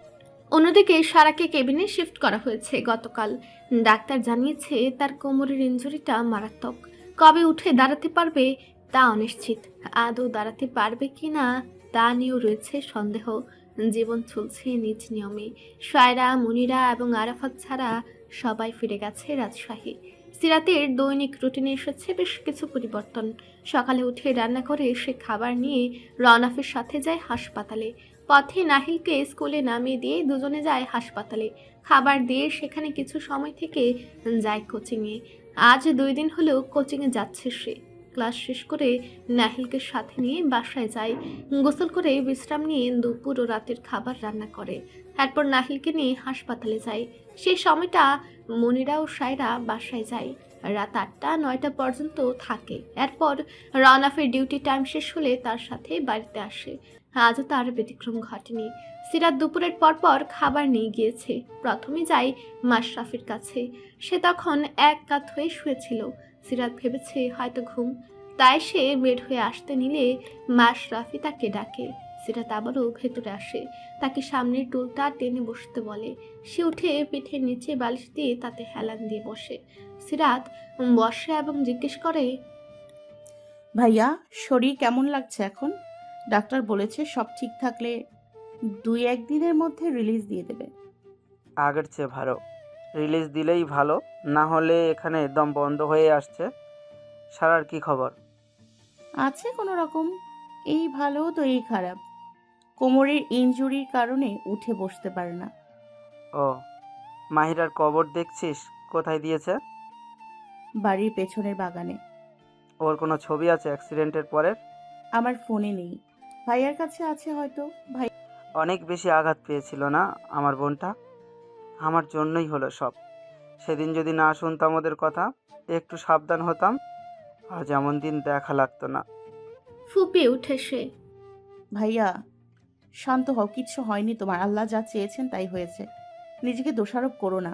অন্যদিকে সারাকে কেবিনে শিফট করা হয়েছে গতকাল। ডাক্তার জানিয়েছে তার কোমরের ইনজুরিটা মারাত্মক। কবে উঠে দাঁড়াতে পারবে তা অনিশ্চিত। আদৌ দাঁড়াতে পারবে কিনা তা নিয়েও রয়েছে সন্দেহ। জীবন চলছে নিজ নিয়মে। সায়রা, মুনিরা এবং আরাফাত ছাড়া সবাই ফিরে গেছে রাজশাহী। সিরাতের দৈনিক রুটিনে এসেছে বেশ কিছু পরিবর্তন। সকালে উঠে রান্না করে সে খাবার নিয়ে রনফের সাথে যায় হাসপাতালে। পথে নাহিলকে স্কুলে নামিয়ে দিয়ে দুজনে যায় হাসপাতালে। খাবার দিয়ে সেখানে কিছু সময় থেকে যায় কোচিংয়ে। আজ 2 দিন হলো কোচিংয়ে যাচ্ছে সে। ক্লাস শেষ করে নাহিলকে সাথে নিয়ে বাসায় যায়। গোসল করে বিশ্রাম নিয়ে দুপুর ও রাতের খাবার রান্না করে। এরপর নাহিলকে নিয়ে হাসপাতালে যায়। সেই সময়টা মনিরা ও সায়রা বাসায় যায়। রাত 8টা-9টা পর্যন্ত থাকে। এরপর রওনাফের ডিউটি টাইম শেষ হলে তার সাথে বাড়িতে আসে। আজও তার ব্যতিক্রম ঘটেনি। সিরাত দুপুরের পরপর খাবার নিয়ে গিয়েছে। প্রথমে যায় মাশরাফির কাছে। সে তখন এক কাত হয়ে শুয়েছিল। সিরাত ভেবেছে হয়তো ঘুম, তাই সে বের হয়ে আসতে নিলে মাশরাফি তাকে ডাকে। সিরাত আবারও ভেতরে আসে। তাকে সামনের টুলটা টেনে বসতে বলে। সে উঠে পিঠের নিচে বালিশ দিয়ে তাতে হেলান দিয়ে বসে। সিরাত বসে এবং জিজ্ঞেস করে, ভাইয়া, শরীর কেমন লাগছে এখন? ডাক্তার বলেছে সব ঠিক থাকলে 2-1 দিনের মধ্যে রিলিজ দিয়ে দেবে। আগের চেয়ে ভালো। রিলিজ দিলেই ভালো, না হলে এখানে দম বন্ধ হয়ে আসছে। সারার কি খবর? আছে কোনো রকম, এই ভালো তো এই খারাপ। কোমরের ইনজুরির কারণে উঠে বসতে পারে না। ও, মাহিরার কবর দেখছিস? কোথায় দিয়েছে? বাড়ির পেছনের বাগানে। ওর কোনো ছবি আছে অ্যাক্সিডেন্টের পরের? আমার ফোনে নেই, ভাইয়ার কাছে আছে হয়তো। ভাই অনেক বেশি আঘাত পেয়েছিল না আমার বোনটা? আমার জন্যই হলো সব। সেদিন যদি না শুনতাম ওদের কথা, একটু সাবধান হতাম, আজ এমন দিন দেখা লাগতো না। ফুপিয়ে উঠে সে। ভাইয়া শান্ত হও, কিচ্ছু হয়নি তোমার। আল্লাহ যা চেয়েছেন তাই হয়েছে, নিজেকে দোষারোপ করো না।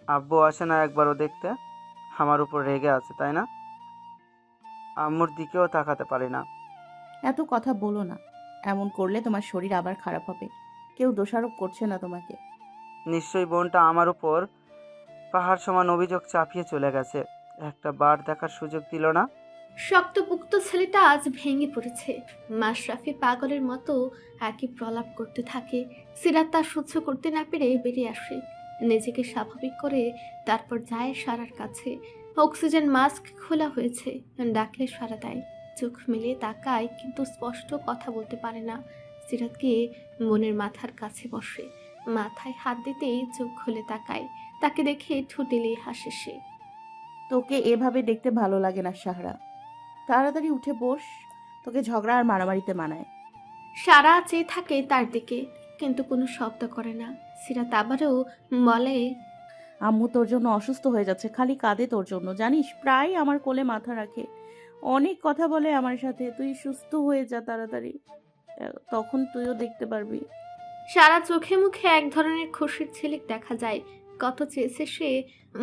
আব্বু আসে না একবারও দেখতে? আমার উপর রেগে আছে তাই না? আম্মুর দিকেও তাকাতে পারি না। এত কথা বলো না, এমন করলে তোমার শরীর আবার খারাপ হবে। কেউ দোষারোপ করছে না তোমাকে। নিশ্চয়ই বোনটা আমার উপর পাহাড় সমান অভিযোগ চাপিয়ে চলে গেছে, একটা বার দেখার সুযোগ দিল না। শক্তপুক্ত ছেলেটা আজ ভেঙে পড়েছে। মাশরাফি পাগলের মতো একই প্রলাপ করতে থাকে। সিরাত তা সহ্য করতে না পেরে বেরিয়ে আসে। নিজেকে স্বাভাবিক করে তারপর যায় সারার কাছে। অক্সিজেন মাস্ক খোলা হয়েছে। ডাকলে সারা দেয়। চোখ মিলিয়ে তাকায়, কিন্তু স্পষ্ট কথা বলতে পারে না। সিরাত গিয়ে বোনের মাথার কাছে বসে। মাথায় হাত দিতেই চোখ খুলে তাকায়। তাকে দেখে ঠুটেলেই হাসে সে। তোকে এভাবে দেখতে ভালো লাগে না সাহরা, তাড়াতাড়ি উঠে বস, তোকে ঝগড়া আর মারামারিতে মানায়। সারা চেয়ে থাকে তার দিকে, কিন্তু কোনো শব্দ করে না। সিরাত আবারও বলে, আম্মু তোর জন্য অসুস্থ হয়ে যাচ্ছে, খালি কাঁদে তোর জন্য, জানিস? প্রায় আমার কোলে মাথা রাখে, অনেক কথা বলে আমার সাথে। তুই সুস্থ হয়ে যা তাড়াতাড়ি, তখন তুইও দেখতে পারবি। সারা চোখে মুখে এক ধরনের খুশির ঝিলিক দেখা যায়। কত চেয়েছে সে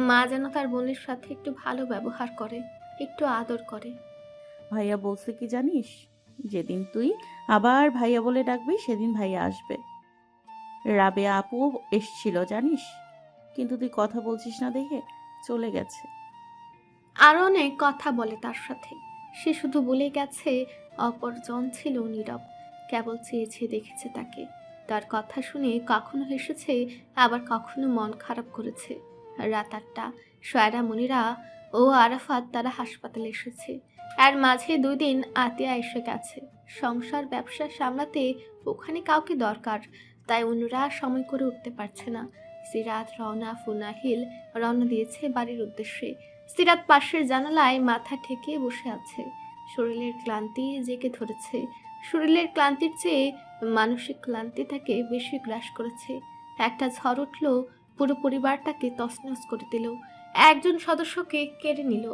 মা যেন তার বোনের সাথে একটু ভালো ব্যবহার করে, একটু আদর করে। ভাইয়া বলছে কি জানিস? যেদিন তুই আবার ভাইয়া বলে ডাকবি সেদিন ভাইয়া আসবে। রাবেয়া আপু এসছিল জানিস, কিন্তু তুই কথা বলছিস না দেখে চলে গেছে। আরও অনেক কথা বলে তার সাথে। সে শুধু বলে গেছে অপরজন ছিল নীরব, কেবল চেয়েছে দেখেছে তাকে। তার কথা শুনে কখনো হেসেছে, আবার কখনো মন খারাপ করেছে। রাত 8টা, সায়রা, মনিরা ও আরাফাত তারা হাসপাতালে এসেছে। আর মাঝে 2 দিন আতিয়া এসে গেছে। সংসার ব্যবসা সামলাতে ওখানে কাউকে দরকার, তাই অন্যরা সময় করে উঠতে পারছে না। সিরাত, রওনা, ফুনাহিল রওনা দিয়েছে বাড়ির উদ্দেশ্যে। সিরাত পাশের জানালায় মাথা ঠেকিয়ে বসে আছে। শরীরের ক্লান্তি জেগে ধরেছে। শরীরের ক্লান্তির চেয়ে মানসিক ক্লান্তি তাকে বেশি গ্রাস করেছে। একটা ঝড় উঠল, পুরো পরিবারটাকে তছনছ করে দিল। একজন সদস্যকে কেড়ে নিল,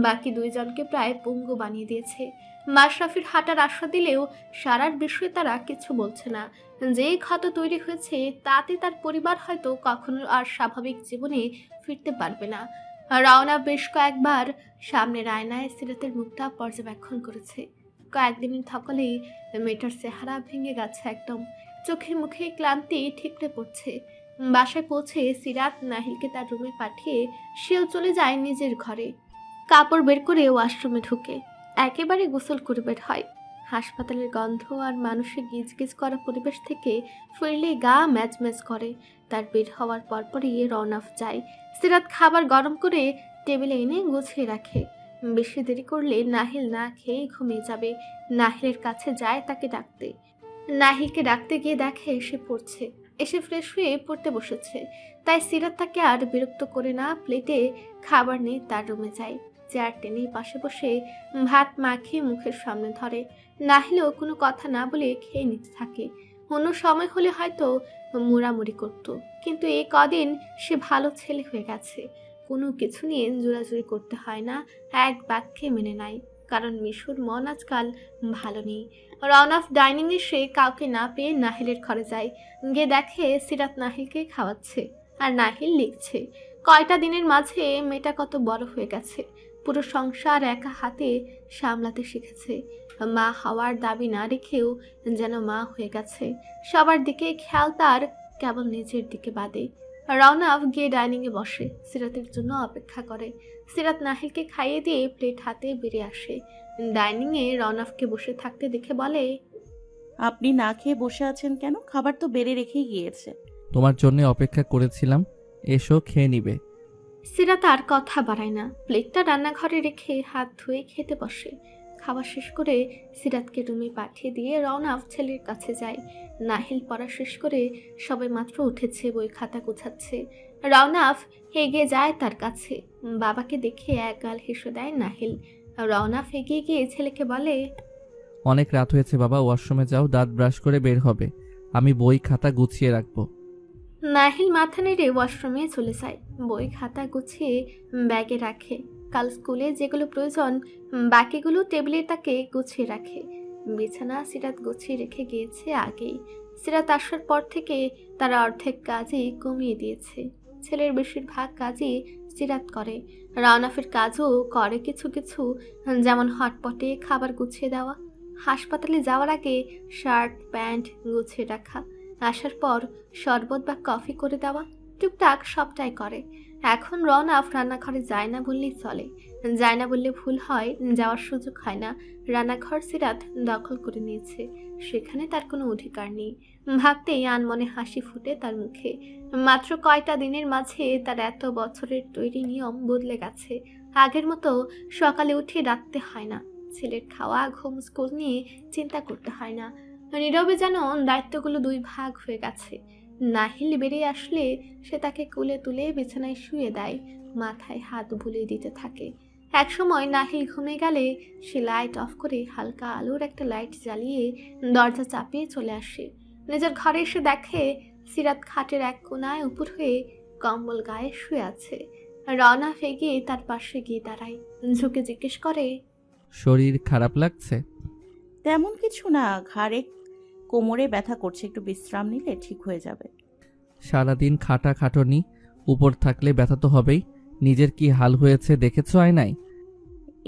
বাকি 2 জনকে প্রায় পঙ্গু বানিয়ে দিয়েছে। মাশরাফির হাঁটার আশা দিলেও সারার বিষয়ে তারা কিছু বলছে না। যে ক্ষত তৈরি হয়েছে তাতে তার পরিবার হয়তো কখনো আর স্বাভাবিক জীবনে ফিরতে পারবে না। রওনা বেশ কয়েকবার সামনের আয়নায় সিরাতের মুখটা পর্যবেক্ষণ করেছে। কয়েকদিনের ধকলেই মেয়েটার চেহারা ভেঙে গেছে একদম। চোখে মুখে ক্লান্তি ঠিকরে পড়ছে। বাসায় পৌঁছে সিরাত নাহিলকে তার রুমে পাঠিয়ে সেও চলে যায় নিজের ঘরে। কাপড় বের করে ওয়াশরুমে ঢুকে একেবারে গোসল করে বের হয়। হাসপাতালের গন্ধ আর মানুষের গিজগিজ করা পরিবেশ থেকে ফিরলে গা ম্যাচ ম্যাচ করে। তার বের হওয়ার পরপরই রওনা যায়। সিরাত খাবার গরম করে টেবিলে এনে গুছিয়ে রাখে। বেশি দেরি করলে নাহিল না খেয়ে ঘুমিয়ে যাবে। নাহিলের কাছে যায় তাকে ডাকতে। নাহিলকে ডাকতে গিয়ে দেখে সে পড়ছে। এসে ফ্রেশ হয়ে পড়তে বসেছে। তাই সিরাত তাকে আর বিরক্ত করে না, প্লেটে খাবার নিয়ে তার রুমে যায়। চেয়ার টেনে পাশে বসে ভাত মাখিয়ে মুখের সামনে ধরে। নাহিলও কোনো কথা না বলে খেয়ে নিতে থাকে। অন্য সময় হলে হয়তো মুড়ামুড়ি করতো, কিন্তু এই কদিন সে ভালো ছেলে হয়ে গেছে। কোনো কিছু নিয়ে জোরাজুরি করতে হয় না, এক বাক্যে মেনে নেয়। কারণ মিশুর মন আজকাল ভালো নেই। রওনাফ ডাইনিং এসে কাউকে না পেয়ে নাহিলের ঘরে যায়। গিয়ে দেখে সিরাত নাহিলকে খাওয়াচ্ছে আর নাহিল লিখছে। কয়টা দিনের মাঝে মেয়েটা কত বড় হয়ে গেছে, পুরো সংসার একা হাতে সামলাতে শিখেছে। মা হওয়ার দাবি না রেখেও যেন মা হয়ে গেছে। সবার দিকে খেয়াল তার, কেবল নিজের দিকে বাদে। রওনাফ গিয়ে ডাইনিংয়ে বসে, সিরাতের জন্য অপেক্ষা করে। সিরাত নাহিলকে খাইয়ে দিয়ে প্লেট হাতে বেরিয়ে আসে। ডাইনিংয়ে রওনাফকে বসে থাকতে দেখে বলে, আপনি না খেয়ে বসে আছেন কেন? খাবার তো বেড়ে রেখেই গিয়েছে। তোমার জন্য অপেক্ষা করেছিলাম, এসো খেয়ে নিবে। সিরাত আর কথা বাড়ায় না, প্লেটটা রান্নাঘরে রেখে হাত ধুয়ে খেতে বসে। খাওয়া শেষ করে সিরাতকে রুমে পাঠিয়ে দিয়ে রওনাফ ছেলের কাছে যায়। নাহিল পড়া শেষ করে সবে মাত্র উঠেছে, বই খাতা গোছাচ্ছে। রওনাফ এগিয়ে যায় তার কাছে। বাবাকে দেখে এক গাল হেসে দেয় নাহিল। রওনাফ এগিয়ে গিয়ে ছেলেকে বলে, অনেক রাত হয়েছে বাবা, ওয়াশরুমে যাও, দাঁত ব্রাশ করে বের হবে। আমি বই খাতা গুছিয়ে রাখবো। নাহিল মাথা নেড়ে ওয়াশরুমে চলে যায়। বই খাতা গুছিয়ে ব্যাগে রাখে। কাল স্কুলে যেগুলো প্রয়োজন বাকিগুলো টেবিলে তাকে গুছিয়ে রাখে। বিছানা সিরাত গুছিয়ে রেখে গিয়েছে আগেই। সিরাত আসার পর থেকে তারা অর্ধেক কাজই কমিয়ে দিয়েছে। ছেলের বেশিরভাগ কাজই সিরাত করে। রওনাফের কাজও করে কিছু কিছু, যেমন হটপটে খাবার গুছিয়ে দেওয়া, হাসপাতালে যাওয়ার আগে শার্ট প্যান্ট গুছিয়ে রাখা, আসার পর শরবত বা কফি করে দেওয়া, টুকটাক সবটাই করে। এখন রওনাফ রান্নাঘরে যায় না বললেই চলে। যায় না বললে ভুল হয়, যাওয়ার সুযোগ হয় না। রান্নাঘর সিরাত দখল করে নিয়েছে, সেখানে তার কোনো অধিকার নেই। ভাবতেই আনমনে হাসি ফুটে তার মুখে। মাত্র কয়টা দিনের মাঝে তার এত বছরের তৈরি নিয়ম বদলে গেছে। আগের মতো সকালে উঠে ডাকতে হয় না, ছেলের খাওয়া ঘুম স্কুল নিয়ে চিন্তা করতে হয় না। নীরবে যেন দায়িত্বগুলো দুই ভাগ হয়ে গেছে। নাহিল বেরিয়ে আসলে সে তাকে কোলে তুলে বিছানায় শুয়ে দেয়, মাথায় হাত বুলিয়ে দিতে থাকে। একসময় নাহিল ঘুমে গেলে সে লাইট অফ করে হালকা আলোর একটা লাইট জ্বালিয়ে দরজা চাপিয়ে চলে আসে। নিজের ঘরে এসে দেখে সিরাত খাটের এক কোনায় উপর হয়ে কম্বল গায়ে শুয়ে আছে। রওনা ফেগিয়ে তার পাশে গিয়ে দাঁড়ায়, ঝুঁকে জিজ্ঞেস করে, শরীর খারাপ লাগছে? তেমন কিছু না, ঘাড়ে কোমরে ব্যথা করছে, একটু বিশ্রাম নিলে ঠিক হয়ে যাবে। সারাদিন খাটাখাটনি, উপর থাকলে ব্যথা তো হবেই। নিজের কি হাল হয়েছে দেখেছো আয়নায়?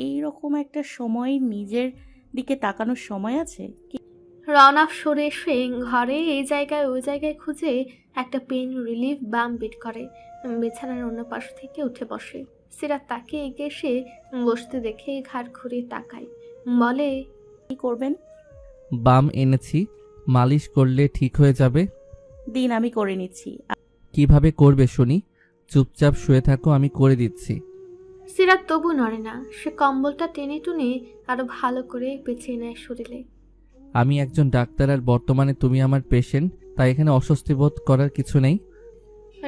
এইরকম একটা সময় নিজের দিকে তাকানোর সময় আছে? রওনাফ সরে এসে ঘরে এই জায়গায় ওই জায়গায় খুঁজে একটা পেন রিলিফ বাম বের করে। বিছানার অন্য পাশ থেকে উঠে বসে। সিরাত তাকে এগিয়ে এসে বসতে দেখে ঘাড় ঘুরিয়ে তাকায়, বলে, কি করবেন? বাম এনেছি, মালিশ করলে ঠিক হয়ে যাবে। দিন, আমি করে নিচ্ছি। কিভাবে করবে শুনি? চুপচাপ শুয়ে থাকো, আমি করে দিচ্ছি। সিরাত তবু নড়ে না। সে কম্বলটা টেনে টুনে আরো ভালো করে পেঁচিয়ে নেয় শরীরে। আমি একজন ডাক্তার, আর বর্তমানে তুমি আমার পেশেন্ট, তাই এখানে অস্বস্তি বোধ করার কিছু নেই।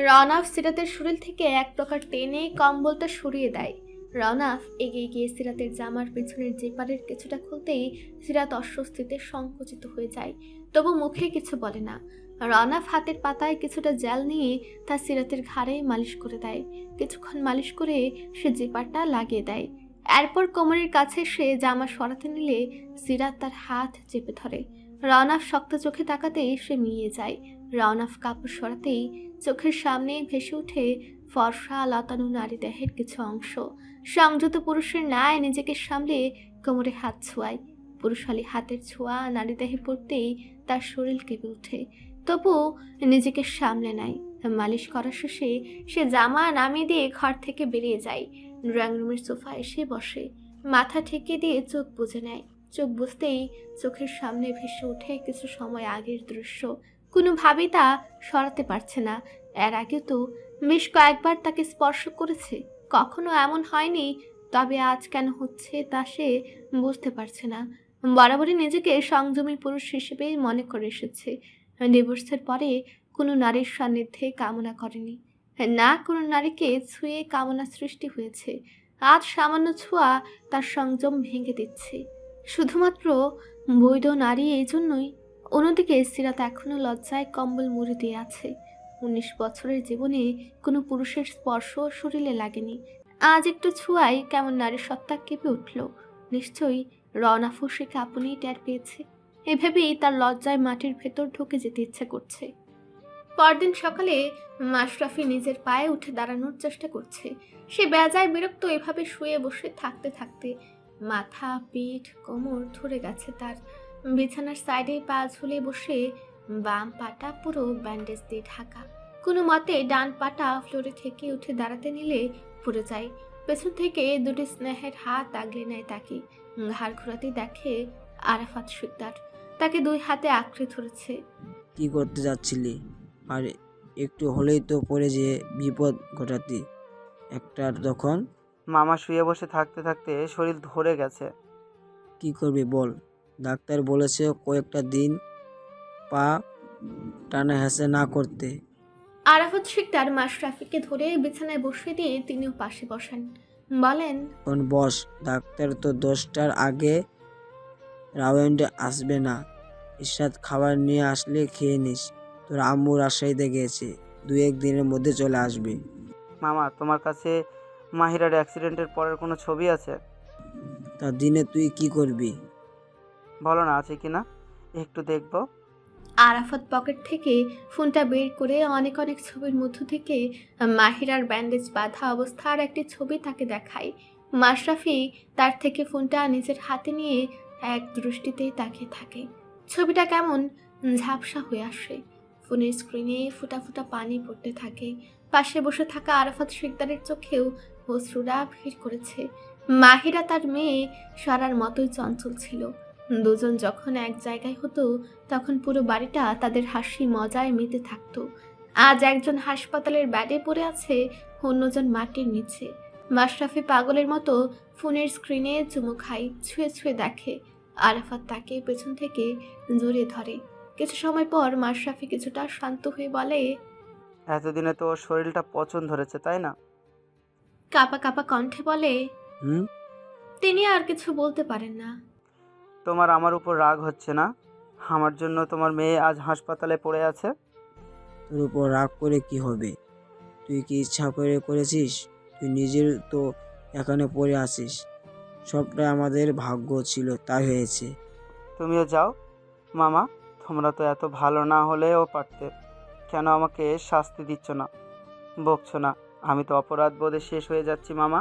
রওনাফ সিরাতের শরীর থেকে এক প্রকার টেনে কম্বলটা সরিয়ে দেয়। রওনাফ এগিয়ে গিয়ে সিরাতের জামার পেছনের জেপারের কিছুটা খুলতেই সিরাত অস্বস্তিতে সংকুচিত হয়ে যায়, তবু মুখে কিছু বলে না। রওনাফ হাতের পাতায় কিছুটা জেল নিয়ে তা সিরাতের ঘাড়ে মালিশ করে দেয়। কিছুক্ষণ মালিশ করে সে জেপারটা লাগিয়ে দেয়। এরপর কোমরের কাছে সে জামা সরাতে নিলে সিরাত তার হাত চেপে ধরে। রওনাফ শক্ত চোখে তাকাতেই সে মিলিয়ে যায়। রওনাফ কাপড় সরাতেই চোখের সামনে ভেসে ওঠে ফর্সা লতানো নারী দেহের কিছু অংশ। সংযত পুরুষের ন্যায় নিজেকে সামলে কোমরে হাত ছোঁয়ায়। পুরুষালী হাতের ছোঁয়া নারী দেহে পড়তেই তার শরীর কেঁপে ওঠে, তবু নিজেকে সামলে নেয়। মালিশ করা শেষে সে জামা নামিয়ে দিয়ে ঘর থেকে বেরিয়ে যায়। ড্রয়িং রুমের সোফা এসে বসে, মাথা ঠেকে দিয়ে চোখ বুজে নেয়। চোখ বুঝতেই চোখের সামনে ভেসে ওঠে কিছু সময় আগের দৃশ্য। কোনোভাবেই তা সরাতে পারছে না। এর আগে তো বেশ কয়েকবার তাকে স্পর্শ করেছে, কখনো এমন হয়নি, তবে আজ কেন হচ্ছে তা সে বুঝতে পারছে না। বরাবরই নিজেকে সংযমী পুরুষ হিসেবেই মনে করে এসেছে। ডিভোর্সের পরে কোনো নারীর সান্নিধ্যে কামনা করেনি, না কোনো নারীকে ছুঁয়ে কামনা সৃষ্টি হয়েছে। আজ সামান্য ছোঁয়া তার সংযম ভেঙে দিচ্ছে। শুধুমাত্র বৈধ নারী এই জন্যই। অন্যদিকে সিরাত এখনো লজ্জায় কম্বল মুড়ি দিয়ে আছে। 19 বছরের জীবনে কোনো পুরুষের স্পর্শ শরীরে লাগেনি। আজ একটু ছোঁয়ায় কেমন নারী সত্তা কেঁপে উঠল। নিশ্চয়ই রনা ফুসে কাঁপুনি টের পেয়েছে। এভাবেই তার লজ্জায় মাটির ভেতর ঢুকে যেতে ইচ্ছে করছে। পরদিন সকালে মাশরাফি নিজের পায়ে উঠে দাঁড়ানোর চেষ্টা করছে। সে বেজায় বিরক্ত এভাবে শুয়ে বসে থাকতে থাকতে। মাথা, পিঠ, কোমর ধরে গেছে তার। বিছানার সাইডে পা ঝুলিয়ে বসে, বাম পাটা পুরো ব্যান্ডেজ দিয়ে ঢাকা। কোনো মতে ডান পাটা ফ্লোরে থেকে উঠে দাঁড়াতে নিলে পড়ে যায়। পেছন থেকে দুটি স্নেহের হাত আগলে নেয় তাকে। ঘাড় ঘোরাতে দেখে আরাফাত শিকদার তাকে 2 হাতে আঁকড়ে ধরেছে। কি করতে যাচ্ছিলি? আর একটু হলেই তো পড়ে যে বিপদ ঘটাতি একটা তখন। মামা শুয়ে বসে থাকতে থাকতে শরীর ধরে গেছে। কি করবি বল? ডাক্তার বলেছে কয়েকটা দিন পা টানা হেসে না করতে। আরাফাত শিকদার মাশরাফিকে ধরে বিছানায় বসিয়ে দিয়ে তিনিও পাশে বসেন। বলেন, এখন বস, ডাক্তার তো 10টার আগে রাউন্ডে আসবে না। ইরশাদ খাবার নিয়ে আসলে খেয়ে নিস। তোর আম্মু রাজশাহীতে গিয়েছে, 2-1 দিনের মধ্যে চলে আসবে। মামা, তোমার কাছে মাহিরার অ্যাক্সিডেন্টের পরের কোনো ছবি আছে? তা দিনে তুই কি করবি? বলো না আছে কিনা, একটু দেখবো। আরাফাত পকেট থেকে ফোনটা বের করে অনেক অনেক ছবির মধ্য থেকে মাহিরার ব্যান্ডেজ বাঁধা অবস্থার একটি ছবি তাকে দেখায়। মাশরাফি তার থেকে ফোনটা নিজের হাতে নিয়ে এক দৃষ্টিতেই তাকিয়ে থাকে। ছবিটা কেমন ঝাপসা হয়ে আসে। ফোনের স্ক্রিনে ফুটা ফুটা পানি পড়তে থাকে। পাশে বসে থাকা আরাফাত শিকদারের চোখেও অশ্রুরা ভিড় করেছে। মাহিরা তার মেয়ে সারার মতোই চঞ্চল ছিল। দুজন যখন এক জায়গায় হতো তখন পুরো বাড়িটা তাদের হাসি মজায় মেতে থাকতো। আজ একজন হাসপাতালের ব্যাডে পড়ে আছে, অন্যজন মাটির নিচে। মাশরাফি পাগলের মতো ফোনের স্ক্রিনে চুমু খায়, ছুঁয়ে ছুঁয়ে দেখে। আরাফাত তাকে পেছন থেকে জড়িয়ে ধরে। কিছু সময় পর মাশরাফি কিছুটা শান্ত হয়ে বলে, এতদিনে তো ওর শরীরটা পচন ধরেছে, তাই না? কাপা কাপা কণ্ঠে বলে। হুম। তিনি আর কিছু বলতে পারেন না। তোমার আমার উপর রাগ হচ্ছে না? আমার জন্য তোমার মেয়ে আজ হাসপাতালে পড়ে আছে। তোর উপর রাগ করে কি হবে? তুই কি ইচ্ছা করে করেছিস? তুই নিজের তো এখানে পড়ে আছিস। সবটাই আমাদের ভাগ্য ছিল, তাই হয়েছে। তুমিও যাও মামা, তোমরা তো এত ভালো না হলেও পারতে। কেন আমাকে শাস্তি দিচ্ছ না, বকছো না? আমি তো অপরাধ বোধে শেষ হয়ে যাচ্ছি মামা,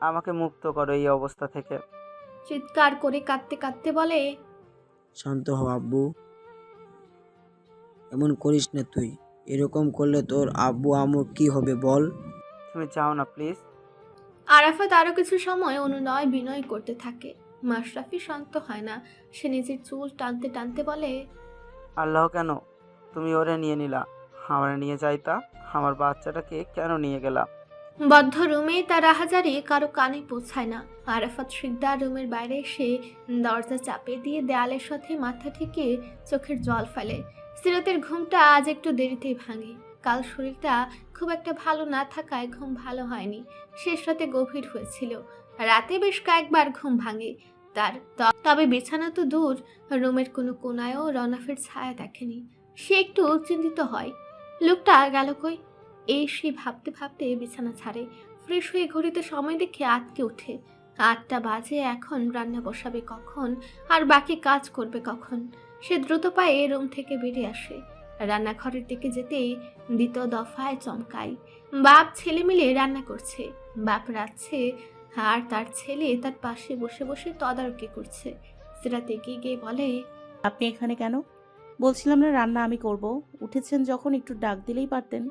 আমাকে মুক্ত করো এই অবস্থা থেকে। চিৎকার করে কাঁদতে কাঁদতে বলে, শান্ত হ আব্বু, এমন করিস না তুই। এরকম করলে তোর আব্বু আম্মুর কি হবে বল? তুমি যাও না প্লিজ। আরাফাত আরো কিছু সময় অনুনয় বিনয় করতে থাকে। মাশরাফি শান্ত হয় না। সে নিজের চুল টানতে টানতে বলে, আল্লাহ, কেন তুমি ওরে নিয়ে নিলা? আমার নিয়ে যাইতা, আমার বাচ্চাটাকে কেন নিয়ে গেলা? বদ্ধ রুমে তার আহাজারি কারো কানে পৌঁছায় না। আরাফাত শিকদার রুমের বাইরে এসে দরজা চাপে দিয়ে দেয়ালের সাথে মাথা ঠেকে চোখের জল ফেলে। সিরাতের ঘুমটা আজ একটু দেরিতেই ভাঙে। কাল শরীরটা খুব একটা ভালো না থাকায় ঘুম ভালো হয়নি। শেষ রাতে গভীর হয়েছিল। রাতে বেশ কয়েকবার ঘুম ভাঙে তার। তবে বিছানা তো দূর, রুমের কোনো কোনায়ও রনাফের ছায়া দেখেনি। সে একটু চিন্তিত হয়। লোকটা গেল কই? এই সে ভাবতে ভাবতে বিছানা ছাড়ে। ফ্রেশ হয়ে ঘড়িতে সময় দেখে আটকে ওঠে। 8টা বাজে। এখন রান্না বসাবে কখন, আর বাকি কাজ করবে কখন? সে দ্রুত পায়ে রুম থেকে বেরিয়ে আসে। রান্নাঘরের দিকে যেতেই দ্বিতীয় দফায় চমকায়। বাপ ছেলে মিলে রান্না করছে। বাপ রাঁধছে আর তার ছেলে তার পাশে বসে বসে তদারকি করছে। সিরাত এগিয়ে গিয়ে বলে, আপনি এখানে কেন? বলছিলাম না রান্না আমি করব। উঠেছেন যখন একটু ডাক দিলেই পারতেন।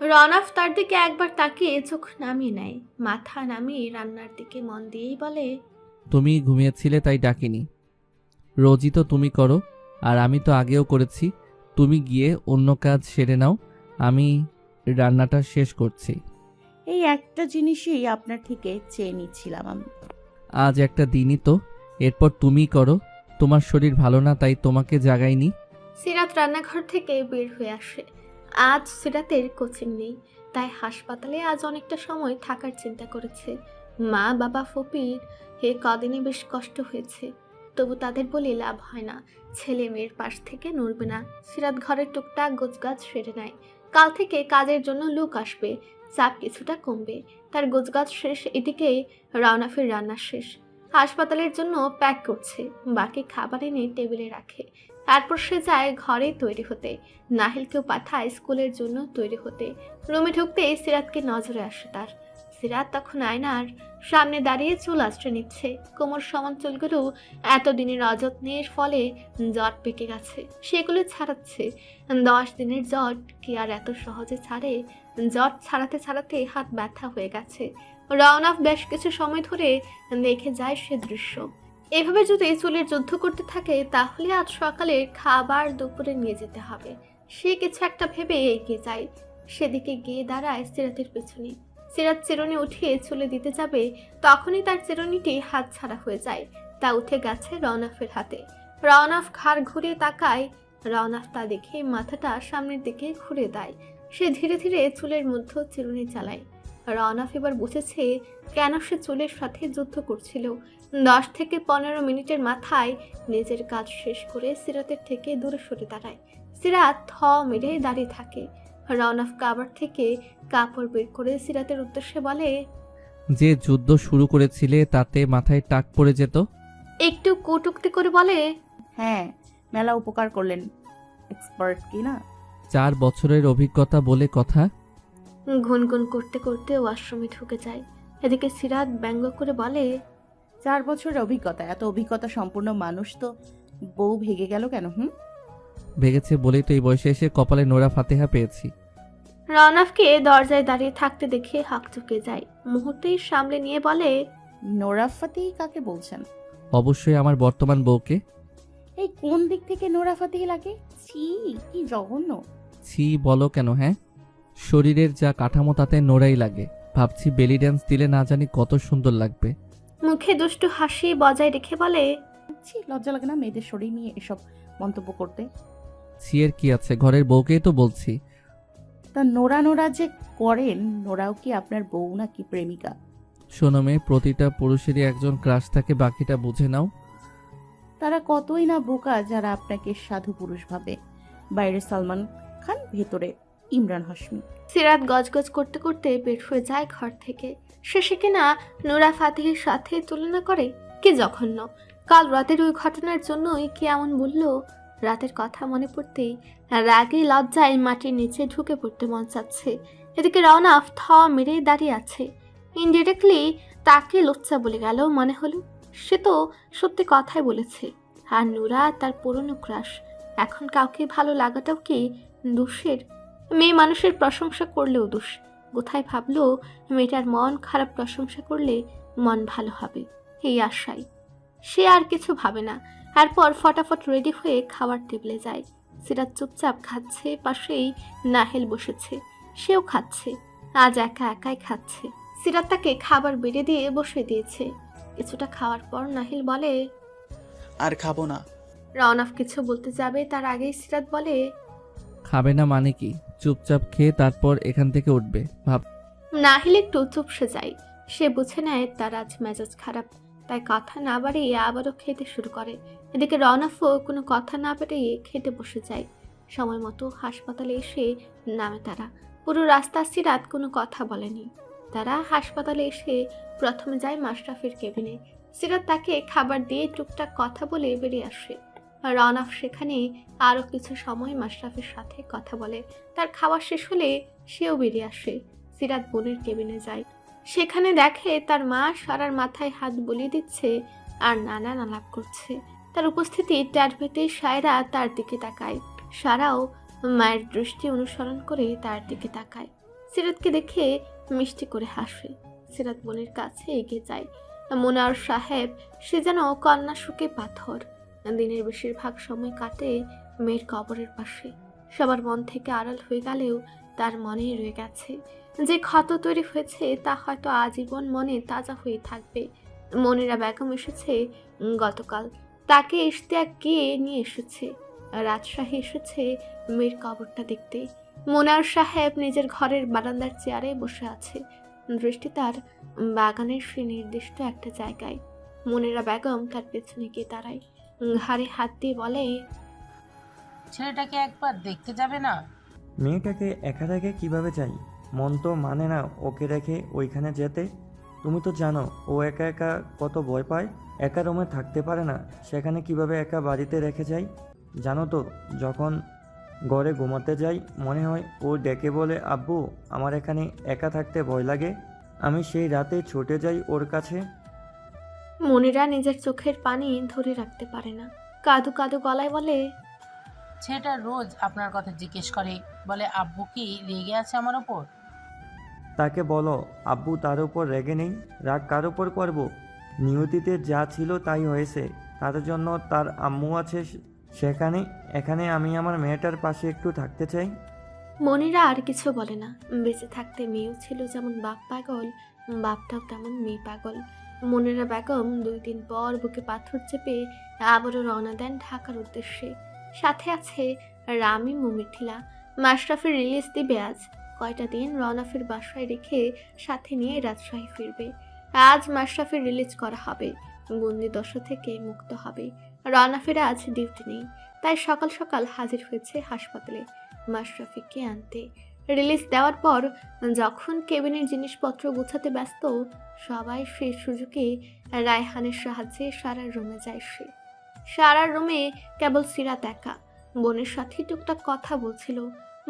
রনাফ তার দিকে একবার তাকিয়ে চোখ নামিয়ে নেয়। মাথা নামিয়ে রান্নার দিকে মন দিয়েই বলে, তুমি ঘুমিয়েছিলে তাই ডাকিনি। রোজই তো তুমি করো, আর আমি তো আগেও করেছি। তুমি গিয়ে অন্য কাজ সেরে নাও, আমি রান্নাটা শেষ করছি। এই একটা জিনিসই আপনার থেকে চেয়ে নিচ্ছিলাম আমি। আজ একটা দিনই তো, এরপর তুমি করো। তোমার শরীর ভালো না তাই তোমাকে জাগাইনি। সিরাত রান্নাঘর থেকে বের হয়ে আসে। আজ সিরাতের কোচিং নেই, তাই হাসপাতালে আজ অনেকটা সময় থাকার চিন্তা করেছে। মা বাবা ফকির কদিনে বেশ কষ্ট হয়েছে, তবু তাদের বলে লাভ হয় না, ছেলে মেয়ের পাশ থেকে নড়বে না। সিরাত ঘরের টুকটাক গোছগাছ সেরে নেয়। কাল থেকে কাজের জন্য লোক আসবে, চাপ কিছুটা কমবে। তার গোছগাছ শেষ, এদিকে রওনাফের রান্না শেষ। হাসপাতালের জন্য প্যাক করছে, বাকি খাবার এনে টেবিলে রাখে। তারপর সে যায় ঘরে তৈরি হতে, নাহিলকেও পাঠায় স্কুলের জন্য তৈরি হতে। রুমে ঢুকতেই সিরাতকে নজরে আসে তার। সিরাত তখন আয়নার সামনে দাঁড়িয়ে চুল আঁচড়ে নিচ্ছে। কোমর সমান চুলগুলো এতদিনের অযত্নের ফলে জট পেকে গেছে, সেগুলো ছাড়াচ্ছে। 10 দিনের জট কি আর এত সহজে ছাড়ে? জট ছাড়াতে ছাড়াতে হাত ব্যথা হয়ে গেছে। রওনাফ বেশ কিছু সময় ধরে দেখে যায় সে দৃশ্য। এভাবে যদি চুলের যুদ্ধ করতে থাকে তাহলে আজ সকালে খাবার দুপুরে নিয়ে যেতে হবে। সে কিছু একটা ভেবে এগিয়ে যায়, সেদিকে গিয়ে দাঁড়ায় সিরাতের পেছনে। সিরাত চিরুনি উঠিয়ে চুলে দিতে যাবে, তখনই তার চিরুনিটি হাত ছাড়া হয়ে যায়। তা উঠে গেছে রওনাফের হাতে। রওনাফ ঘাড় ঘুরিয়ে তাকায়। রওনাফ তা দেখে মাথাটা সামনের দিকে ঘুরে দেয়। সে ধীরে ধীরে চুলের মধ্যে চিরুনি চালায়। রওনাফ এবার বুঝেছে কেন সে চুলের সাথে যুদ্ধ করছিল। 10 থেকে 15 মিনিটের মাথায় নিজের কাজ শেষ করে সিরাতের থেকে দূরে সরে দাঁড়ায়। সিরাত থ মেরে দাঁড়িয়ে থাকে। রওনাফ কাবার থেকে কাপড় বের করে সিরাতের উদ্দেশ্যে বলে, যে যুদ্ধ শুরু করেছিলে তাতে মাথায় টাক পড়ে যেত। একটু কটূক্তি করে বলে, হ্যাঁ, মেলা উপকার করলেন, এক্সপার্ট কি না। 4 বছরের অভিজ্ঞতা বলে কথা। গুনগুন করতে করতে ওয়াশরুমে ঢুকে যায়। এদিকে সিরাত ব্যঙ্গ করে বলে, 4 বছরের অভিজ্ঞতা, এত অভিজ্ঞতা সম্পূর্ণ মানুষ তো বউ ভেগে গেল কেন? ভেগেছে বলেই তো এই বয়সে এসে কপালে নোরা ফাতেহা পেয়েছি। রওনাফকে দরজায় দাঁড়িয়ে থাকতে দেখে হাঁক চুকে যায়। মুহূর্তেই সামলে নিয়ে বলে, নোরাফাতি কাকে বলছেন? অবশ্যই আমার বর্তমান বউকে। এই কোন দিক থেকে নোরাফাতি লাগে? ছি, কি জঘন্য। ছি বলো কেন? হ্যাঁ, শরীরের যা কাঠামো তাতে নোরাই লাগে। ভাবছি বেলি ড্যান্স দিলে না জানি কত সুন্দর লাগবে। মুখে দুষ্টু হাসি বজায় রেখে বলে, ছি, লজ্জা লাগে না মেয়েদের শরীর নিয়ে এসব মন্তব্য করতে? ছিয়ের কি আছে, ঘরের বউকেই তো বলছি। তা নোরা নোরা যে করেন, নোরাও কি আপনার বউ নাকি প্রেমিকা? শোনো মেয়ে, প্রতিটা পুরুষেরই একজন ক্রাশ থাকে, বাকিটা বুঝে নাও। তারা কতই না বোকা যারা আপনাকে সাধু পুরুষ ভাবে। বাইরে সালমান খান, ভেতরে ইমরান হাশমি। সিরাত গজগজ করতে করতে বের হয়ে যায় ঘর থেকে। শেষে কিনা নোরা ফাতিহের সাথে তুলনা করে, কি জঘন্য। কাল রাতের ওই ঘটনার জন্যই কি এমন বলল। রাতের কথা মনে পড়তেই রাগে লজ্জায় মাটির নিচে ঢুকে পড়তে মন চাচ্ছে। এদিকে রওনাফ থ মেরে দাঁড়িয়ে আছে। ইনডিরেক্টলি তাকে লজ্জা বলে গেল মনে হলো। সে তো সত্যি কথাই বলেছে। আর নুরা তার পুরনো ক্রাশ। এখন কাউকে ভালো লাগাটাও কি দোষের? মেয়ে মানুষের প্রশংসা করলেও দোষ। কোথায় ভাবলো মেয়েটার মন খারাপ প্রশংসা করলে মন ভালো হবে, এই আশায় সে আর কিছু ভাবে না। এরপর ফটাফট রেডি হয়ে খাবার টেবিলে যায়। সিরাত চুপচাপ খাচ্ছে, পাশেই নাহেল বসেছে, সেও খাচ্ছে। আজ একা একাই খাচ্ছে। সিরাত তাকে খাবার বেড়ে দিয়ে বসে দিয়েছে। কিছুটা খাওয়ার পর নাহিল বলে, আর খাবো না। রওনাফ কিছু বলতে যাবে তার আগেই সিরাত বলে, খাবে না মানে কি? চুপচাপ খেয়ে তারপর এখান থেকে উঠবে। ভাব। নাহিল একটু চুপসে যায়। সে বুঝে নেয় তার আজ মেজাজ খারাপ, তাই কথা না বাড়িয়ে আবারও খেতে শুরু করে। এদিকে রওনাফও কোনো কথা না বাড়িয়ে খেতে বসে যায়। সময় মতো হাসপাতালে এসে নামে তারা। পুরো রাস্তা সিরাত কোনো কথা বলেনি। তারা হাসপাতালে এসে প্রথমে যায় মাশরাফির কেবিনে। সিরাত তাকে খাবার দিয়ে টুকটাক কথা বলে বেরিয়ে আসে। রওনাফ সেখানে আরও কিছু সময় মাশরাফির সাথে কথা বলে। তার খাওয়া শেষ হলে সেও বেরিয়ে আসে। সিরাত বোনের কেবিনে যায়। সেখানে দেখে তার মা সারার মাথায় হাত বুলিয়ে দিচ্ছে আর নানান আলাপ করছে। তার উপস্থিতি টের পেতে সায়রা তার দিকে তাকায়। সারাও মায়ের দৃষ্টি অনুসরণ করে তার দিকে তাকায়। সিরাতকে দেখে মিষ্টি করে হাসে। সিরাত বোনের কাছে এগিয়ে যায়। মোনার সাহেব সে যেন কন্যা শুকে পাথর। দিনের বেশিরভাগ সময় কাটে মেয়ের কবরের পাশে। সবার মন থেকে আড়াল হয়ে গেলেও তার মনেই রয়ে গেছে। যে ক্ষত তৈরি হয়েছে তা হয়তো আজীবন মনে তাজা হয়ে থাকবে। মনিরা বেগম এসেছে গতকাল। তাকে ইশতিয়াক গিয়ে নিয়ে এসেছে। রাজশাহী এসেছে মেয়ের কবরটা দেখতে। মোনার সাহেব নিজের ঘরের বারান্দার চেয়ারে বসে আছে, দৃষ্টি তার বাগানের সুনির্দিষ্ট একটা জায়গায়। মনিরা বেগম তার পেছনে গিয়ে দাঁড়ায়, ঘাড়ে হাত দিয়ে বলে, ছেলেটাকে একবার দেখতে যাবে না? মেয়েটাকে একা রেখে কিভাবে যাই? মন তো মানে না ওকে রেখে ওইখানে যেতে। তুমি তো জানো ও একা একা কত ভয় পায়, একা রুমে থাকতে পারে না, সেখানে কিভাবে একা বাড়িতে রেখে যাই? জানো তো, যখন ঘরে ঘুমাতে যাই মনে হয় ও ডেকে বলে, আব্বু আমার এখানে একা থাকতে ভয় লাগে। আমি সেই রাতে ছুটে যাই ওর কাছে। মনিরা নিজের চোখের পানি ধরে রাখতে পারে না, কাঁদো কাঁদো গলায় বলে, ছেলেটা রোজ আপনার কথা জিজ্ঞেস করে, বলে আব্বু কি রেগে আছে আমার ওপর? তাকে বলো আব্বু তার উপর রেগে নেই, রাগ কার উপর করব? নিয়তিতে যা ছিল তাই হয়েছে, তার জন্য তার আম্মু আছে সেখানে। এখানে আমি আমার মেয়েটার পাশে একটু থাকতে চাই। মনিরা আর কিছু বলে না। বেঁচে থাকতে মেয়েও ছিল যেমন বাপ পাগল, বাপটাও তেমন মেয়ে পাগল। মনিরা বেগম 2 দিন পর বুকে পাথর চেপে আবারও রওনা দেন ঢাকার উদ্দেশ্যে। সাথে আছে রামিম ও মিথিলা। মাশরাফির রিলিজ দিবে আজ। কয়টা দিন রওনাফির বাসায় রেখে সাথে নিয়ে রাজশাহী ফিরবে। আজ মাশরাফির রিলিজ করা হবে, বন্দি দশা থেকে মুক্ত হবে। রওনাফির আজ ডিউটি নেই, তাই সকাল সকাল হাজির হয়েছে হাসপাতালে মাশরাফিকে আনতে। রিলিজ দেওয়ার পর যখন কেবিনের জিনিসপত্র গোছাতে ব্যস্ত, সবাই সেই সুযোগে রায়হানের সাহায্যে সারার রুমে যায় সে। সারার রুমে কেবল সিরাত একা, বোনের সাথে টুকটাক কথা বলছিল।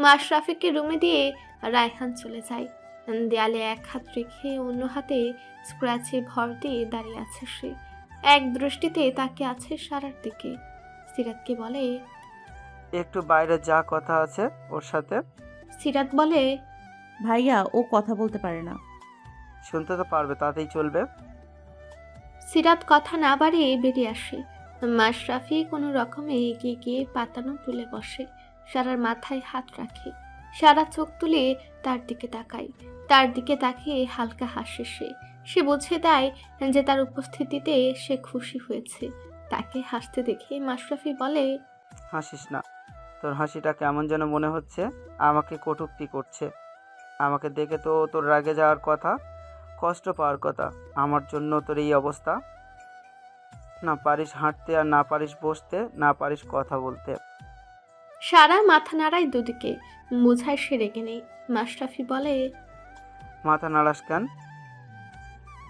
মাশরাফিকে রুমে দিয়ে রায়হান চলে যায়। দেয়ালে এক হাত রেখে অন্য হাতে স্ক্র্যাচে ভর দিয়ে দাঁড়িয়ে আছে সে। এক দৃষ্টিতে তাকে আছে সারার দিকে। সিরাতকে বলে, একটু বাইরে যা কথা আছে ওর সাথে। সিরাত বলে, ভাইয়া ও কথা বলতে পারে না। শুনতে তো পারবে, তাতেই চলবে। সিরাত কথা না বাড়িয়ে বেরিয়ে আসে। মাশরাফি কোনো রকমে এগিয়ে গিয়ে পাতানো তুলে বসে, সারার মাথায় হাত রাখে। সারা চোখ তুলে তার দিকে তাকায়। তার দিকে তাকিয়ে হালকা হাসে সে। সে বুঝে দেয় যে তার উপস্থিতিতে সে খুশি হয়েছে। তাকে হাসতে দেখে মাশরাফি বলে, হাসিস না, তোর হাসিটা কেমন যেন মনে হচ্ছে আমাকে কটূক্তি করছে। আমাকে দেখে তো তোর রাগে যাওয়ার কথা, কষ্ট পাওয়ার কথা। আমার জন্য তোর এই অবস্থা। না পারিস হাঁটতে, আর না পারিস বসতে, না পারিস কথা বলতে। সারা মাথা নাড়ায় দুদিকে, বোঝায় সে রেগে নেই। মাশরাফি বলে, মাথা নাড়াস কেন?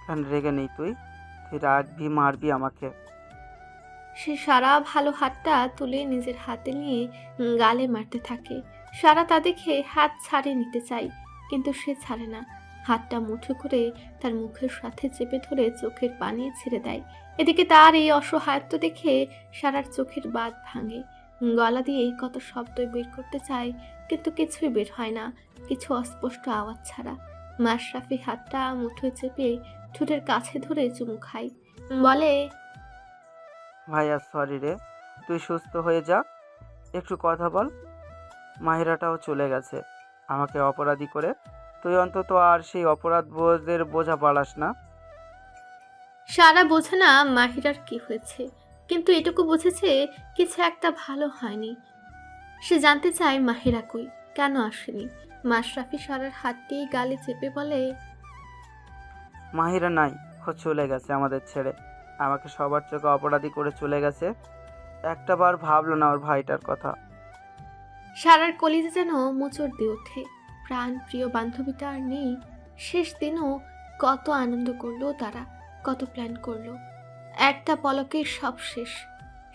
কেন রেগে নেই তুই? তুই রাগবি, মারবি আমাকে? সে সারা ভালো হাতটা তুলে নিজের হাতে নিয়ে গালে মারতে থাকে। সারা তা দেখে হাত ছাড়িয়ে নিতে চায়, কিন্তু সে ছাড়ে না। হাতটা মুঠো করে তার মুখের সাথে চেপে ধরে চোখের পানি ছেড়ে দেয়। এদিকে তার এই অসহায়ত্ব দেখে সারার চোখের বাঁধ ভাঙে। গলা দিয়ে কত শব্দ বের করতে চায়, কিন্তু কিছুই বের হয় না, কিছু অস্পষ্ট আওয়াজ ছাড়া। মাশরাফি হাতটা মুঠোয় চেপে ঠোঁটের কাছে ধরে চুমু খায়, বলে, ভাইয়া সরি রে, তুই সুস্থ হয়ে যা, একটু কথা বল। মাহিরাটাও চলে গেছে আমাকে অপরাধী করে। তুই অন্তত আর সেই অপরাধ বোধের বোঝা বাড়াস না। সারা বোঝে না মাহিরার কি হয়েছে, কিন্তু এটুকু বুঝেছে কিছু একটা ভালো হয়নি। সে জানতে চায় মাহিরা কই, কেন আসেনি। মাশরাফি সারার হাত দিয়ে গালে চেপে বলে, মাহিরা নাই, ও চলে গেছে আমাদের ছেড়ে। আমাকে সবার চোখে অপরাধী করে চলে গেছে। একটা বার ভাবলো না ওর ভাইটার কথা। সারার কলিজা যেন মোচড় দিয়ে ওঠে। প্রাণ প্রিয় বান্ধবীটা আর নেই। শেষ দিনও কত আনন্দ করলো তারা, কত প্ল্যান করলো। একটা পলকে সব শেষ।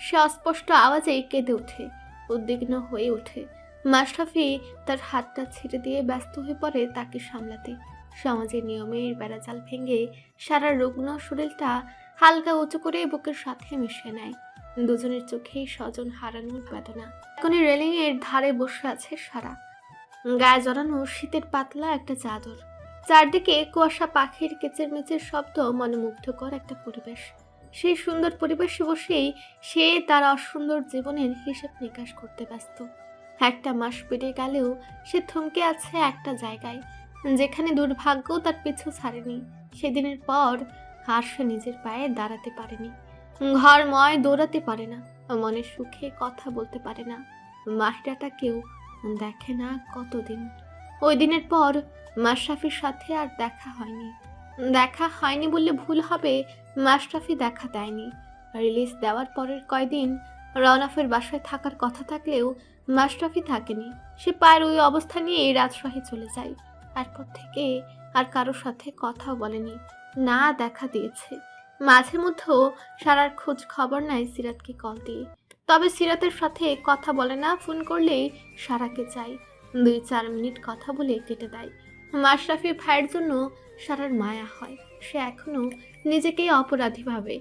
সে অস্পষ্ট আওয়াজে কেঁদে ওঠে, উদ্বিগ্ন হয়ে ওঠে। মাশরাফি তার হাতটা ছেড়ে দিয়ে ব্যস্ত হয়ে পড়ে তাকে সামলাতে। সমাজের নিয়মের বেড়াজাল ভেঙে সারার রুগ্ন শরীরটা হালকা উঁচু করে বুকের সাথে মিশিয়ে নেয়। দুজনের চোখেই স্বজন হারানোর বেদনা। এখনই রেলিং এর ধারে বসে আছে সারা, গায়ে জড়ানো শীতের পাতলা একটা চাদর। চারদিকে কুয়াশা, পাখির কেচের-মেচের শব্দ, মনোমুগ্ধকর একটা পরিবেশ। সেই সুন্দর পরিবেশে বসেই সে তার অসুন্দর জীবনের হিসেব নিকাশ করতে ব্যস্ত। একটা মাস পেরিয়ে গেলেও সে থমকে আছে একটা জায়গায়, যেখানে দুর্ভাগ্য তার পিছু ছাড়েনি। সেদিনের পর আর সে নিজের পায়ে দাঁড়াতে পারেনি। ঘরময় দৌড়াতে পারে না, মনের সুখে কথা বলতে পারে না। মাহিরাটাকেও দেখে না কতদিন। ওই দিনের পর মাশরাফির সাথে আর দেখা হয়নি বললে ভুল হবে। মাশরাফি দেখা দেয়নি। রিলিজ দেওয়ার পরের কয়দিন রওনাফের বাসায় থাকার কথা থাকলেও মাশরাফি থাকেনি। সে পায়ের ওই অবস্থা নিয়ে রাজশাহী চলে যায়। তারপর থেকে আর কারোর সাথে কথাও বলেনি, না দেখা দিয়েছে। মাঝে মধ্যেও সারার খোঁজ খবর নেয় সিরাতকে কল দিয়ে। তবে সিরাতের সাথে কথা বলে না, ফোন করলেই সারাকে চাই। 2-4 মিনিট কথা বলে কেটে দেয়। মাশরাফি ভাইয়ের জন্য সারার মায়া হয়। সে এখনো নিজেকেই অপরাধী ভাবে।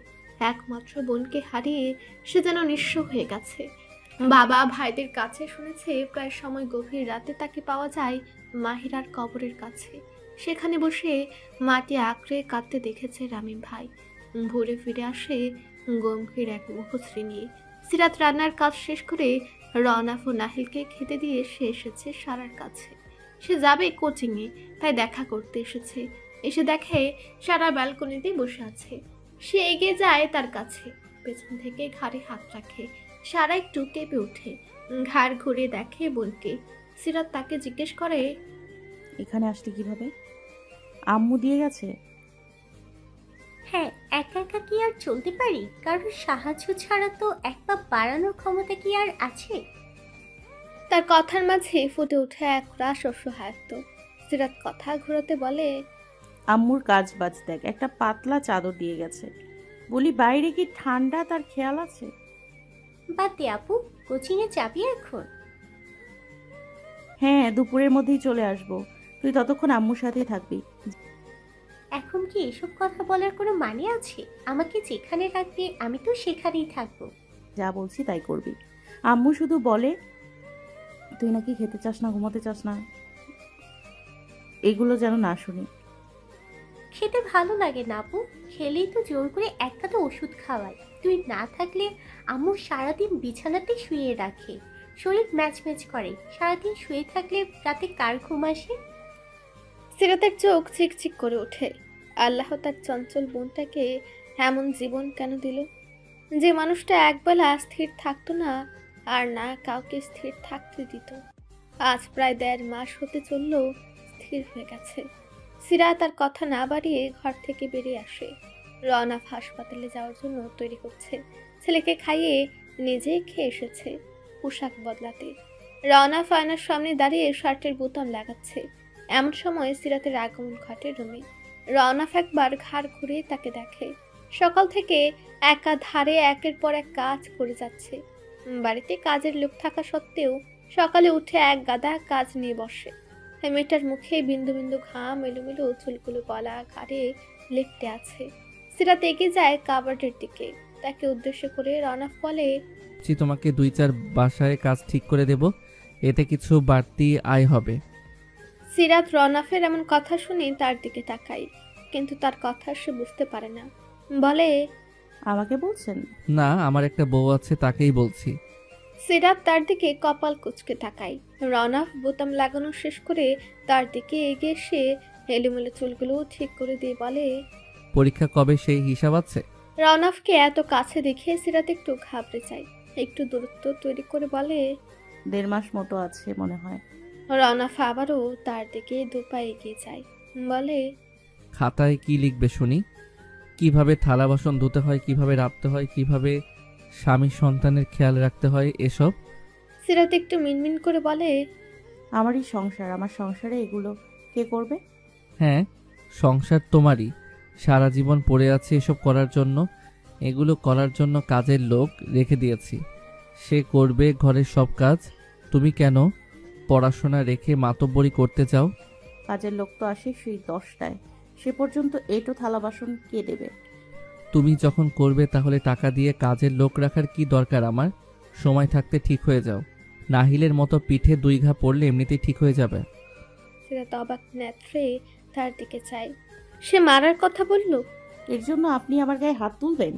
একমাত্র বোনকে হারিয়ে সে যেন নিঃস্ব হয়ে গেছে। বাবা ভাইদের কাছে শুনেছে প্রায় সময় গভীর রাতে তাকে পাওয়া যায় মাহিরার কবরের কাছে। সেখানে বসে মাটি আঁকড়ে কাঁদতে দেখেছে রামিম ভাই। ভোরে ফিরে আসে গম্ভীর এক মুখশ্রী নিয়ে। সিরাত রান্নার কাজ শেষ করে রওনাফ ও নাহিলকে খেতে দিয়ে সে এসেছে সারার কাছে। সে যাবে কোচিংয়ে, তাই দেখা করতে এসেছে। এসে দেখে সারা ব্যালকনিতে বসে আছে। সে এগিয়ে যায় তার কাছে, পেছন থেকে ঘাড়ে হাত রাখে। সারা একটু কেঁপে ওঠে, ঘাড় ঘুরে দেখে বোনকে। সিরাত তাকে জিজ্ঞেস করে, এখানে আসলে কিভাবে? আম্মু দিয়ে গেছে? হ্যাঁ, একা একা কি আর চলতে পারি? কারোর সাহায্য ছাড়া তো এক পা বাড়ানোর ক্ষমতা কি আর আছে? তার কথার মাঝে ফুটে ওঠে এক রাস অসহায়ত্ব। সিরাত কথা ঘোরাতে বলে, আম্মুর কাজ বাজ দেখ, একটা পাতলা চাদর দিয়ে গেছে। বলি বাইরে কি ঠান্ডা, তার খেয়াল আছে? বাদ দে আপু, কোচিংয়ে যাবি এখন? হ্যাঁ, দুপুরের মধ্যেই চলে আসবো। তুই ততক্ষণ আম্মুর সাথেই থাকবি। এখন কি এসব কথা বলার কোনো মানে আছে? আমাকে যেখানে রাখবি আমি তো সেখানেই থাকবো। যা বলছি তাই করবি। আম্মু শুধু বলে তুই নাকি খেতে চাস না, ঘুমাতে চাস না, এগুলো যেন না শুনি। খেতে ভালো লাগে না আপু, খেলেই তো জোর করে এক গাদা ওষুধ খাওয়ায়। তুই না থাকলে আম্মু সারাদিন বিছানাতে শুয়ে রাখে, শরীর ম্যাচ ম্যাচ করে। সারাদিন শুয়ে থাকলে রাতে কার ঘুম আসে? সিরাতের চোখ চিকচিক করে ওঠে। আল্লাহ তার চঞ্চল বোনটাকে এমন জীবন কেন দিল? যে মানুষটা একবেলা স্থির থাকতো না, আর না কাউকে স্থির থাকতে দিত। আজ প্রায় 1.5 মাস হতে চলল স্থির হয়ে গেছে। সিরাত তার কথা না বাড়িয়ে ঘর থেকে বেরিয়ে আসে। রওনাফ হাসপাতালে যাওয়ার জন্য তৈরি হচ্ছে। ছেলেকে খাইয়ে নিজে খেয়ে এসেছে পোশাক বদলাতে। রওনাফ আয়নার সামনে দাঁড়িয়ে শার্টের বোতাম লাগাচ্ছে। এমন সময় সিরাতের আগমন ঘটে রুমে। রওনাফ একবার ঘাড় ঘুরিয়ে তাকে দেখে। সকাল থেকে একাধারে একের পর এক কাজ করে যাচ্ছে। বাড়িতে কাজের লোক থাকা সত্ত্বেও সকালে উঠে এক গাদা কাজ নিয়ে বসে। মেয়েটার মুখে বিন্দু বিন্দু ঘাম, এলোমেলো চুলগুলো গলা ঘাড়ে লেপটে আছে। সিরাত এগিয়ে যায় কাবার্ডের দিকে। তাকে উদ্দেশ্য করে রওনাফ বলে, তোমাকে 2-4 বাসায় কাজ ঠিক করে দেব, এতে কিছু বাড়তি আয় হবে। সিরাত রওনাফের এমন কথা শুনে তার দিকে তাকায়, কিন্তু তার কথা সে বুঝতে পারে না। বলে, আমাকে বলছেন? না, আমার একটা বউ আছে, তাকেই বলছি। সিরাত তার দিকে কপাল কুঁচকে তাকায়। রওনাফ বোতাম লাগানো শেষ করে তার দিকে এগিয়ে এসে এলোমেলো চুলগুলো ঠিক করে দিয়ে বলে, পরীক্ষা কবে সেই হিসাব আছে? রওনাফকে এত কাছে দেখে সিরাত একটু ঘাবড়ে যায়। একটু দূরত্ব তৈরি করে বলে, 1.5 মাস মতো আছে মনে হয়। রওনাফ আবারও তার দিকে 2 পা এগিয়ে যায়। বলে, খাতায় কি লিখবে শুনি? কিভাবে থালা বাসন ধুতে হয়, কিভাবে রাঁধতে হয়, কিভাবে স্বামী সন্তানের খেয়াল রাখতে হয়, এসব। সিরাত একটু মিনমিন করে বলে, আমারই সংসার, আমার সংসারে এগুলো কে করবে? হ্যাঁ, সংসার তোমারই। সারা জীবন পড়ে আছে এসব করার জন্য। এগুলো করার জন্য কাজের লোক রেখে দিয়েছি, সে করবে ঘরের সব কাজ। তুমি কেন পড়াশোনা রেখে মাতব্বরি করতে চাও? কাজের লোক তো আসে সেই 10টায়, সে পর্যন্ত এটো থালা বাসন কে দেবে? তুমি যখন করবে তাহলে টাকা দিয়ে কাজের লোক রাখার কি দরকার আমার? সময় থাকতে ঠিক হয়ে যাও, নাহিলের মতো পিঠে 2 ঘা পড়লে এমনিতেই ঠিক হয়ে যাবে। সিরাত অবাক নেত্রে তার দিকে চায়। সে মারার কথা বলল? এর জন্য আপনি আমার গায়ে হাত তুলবেন?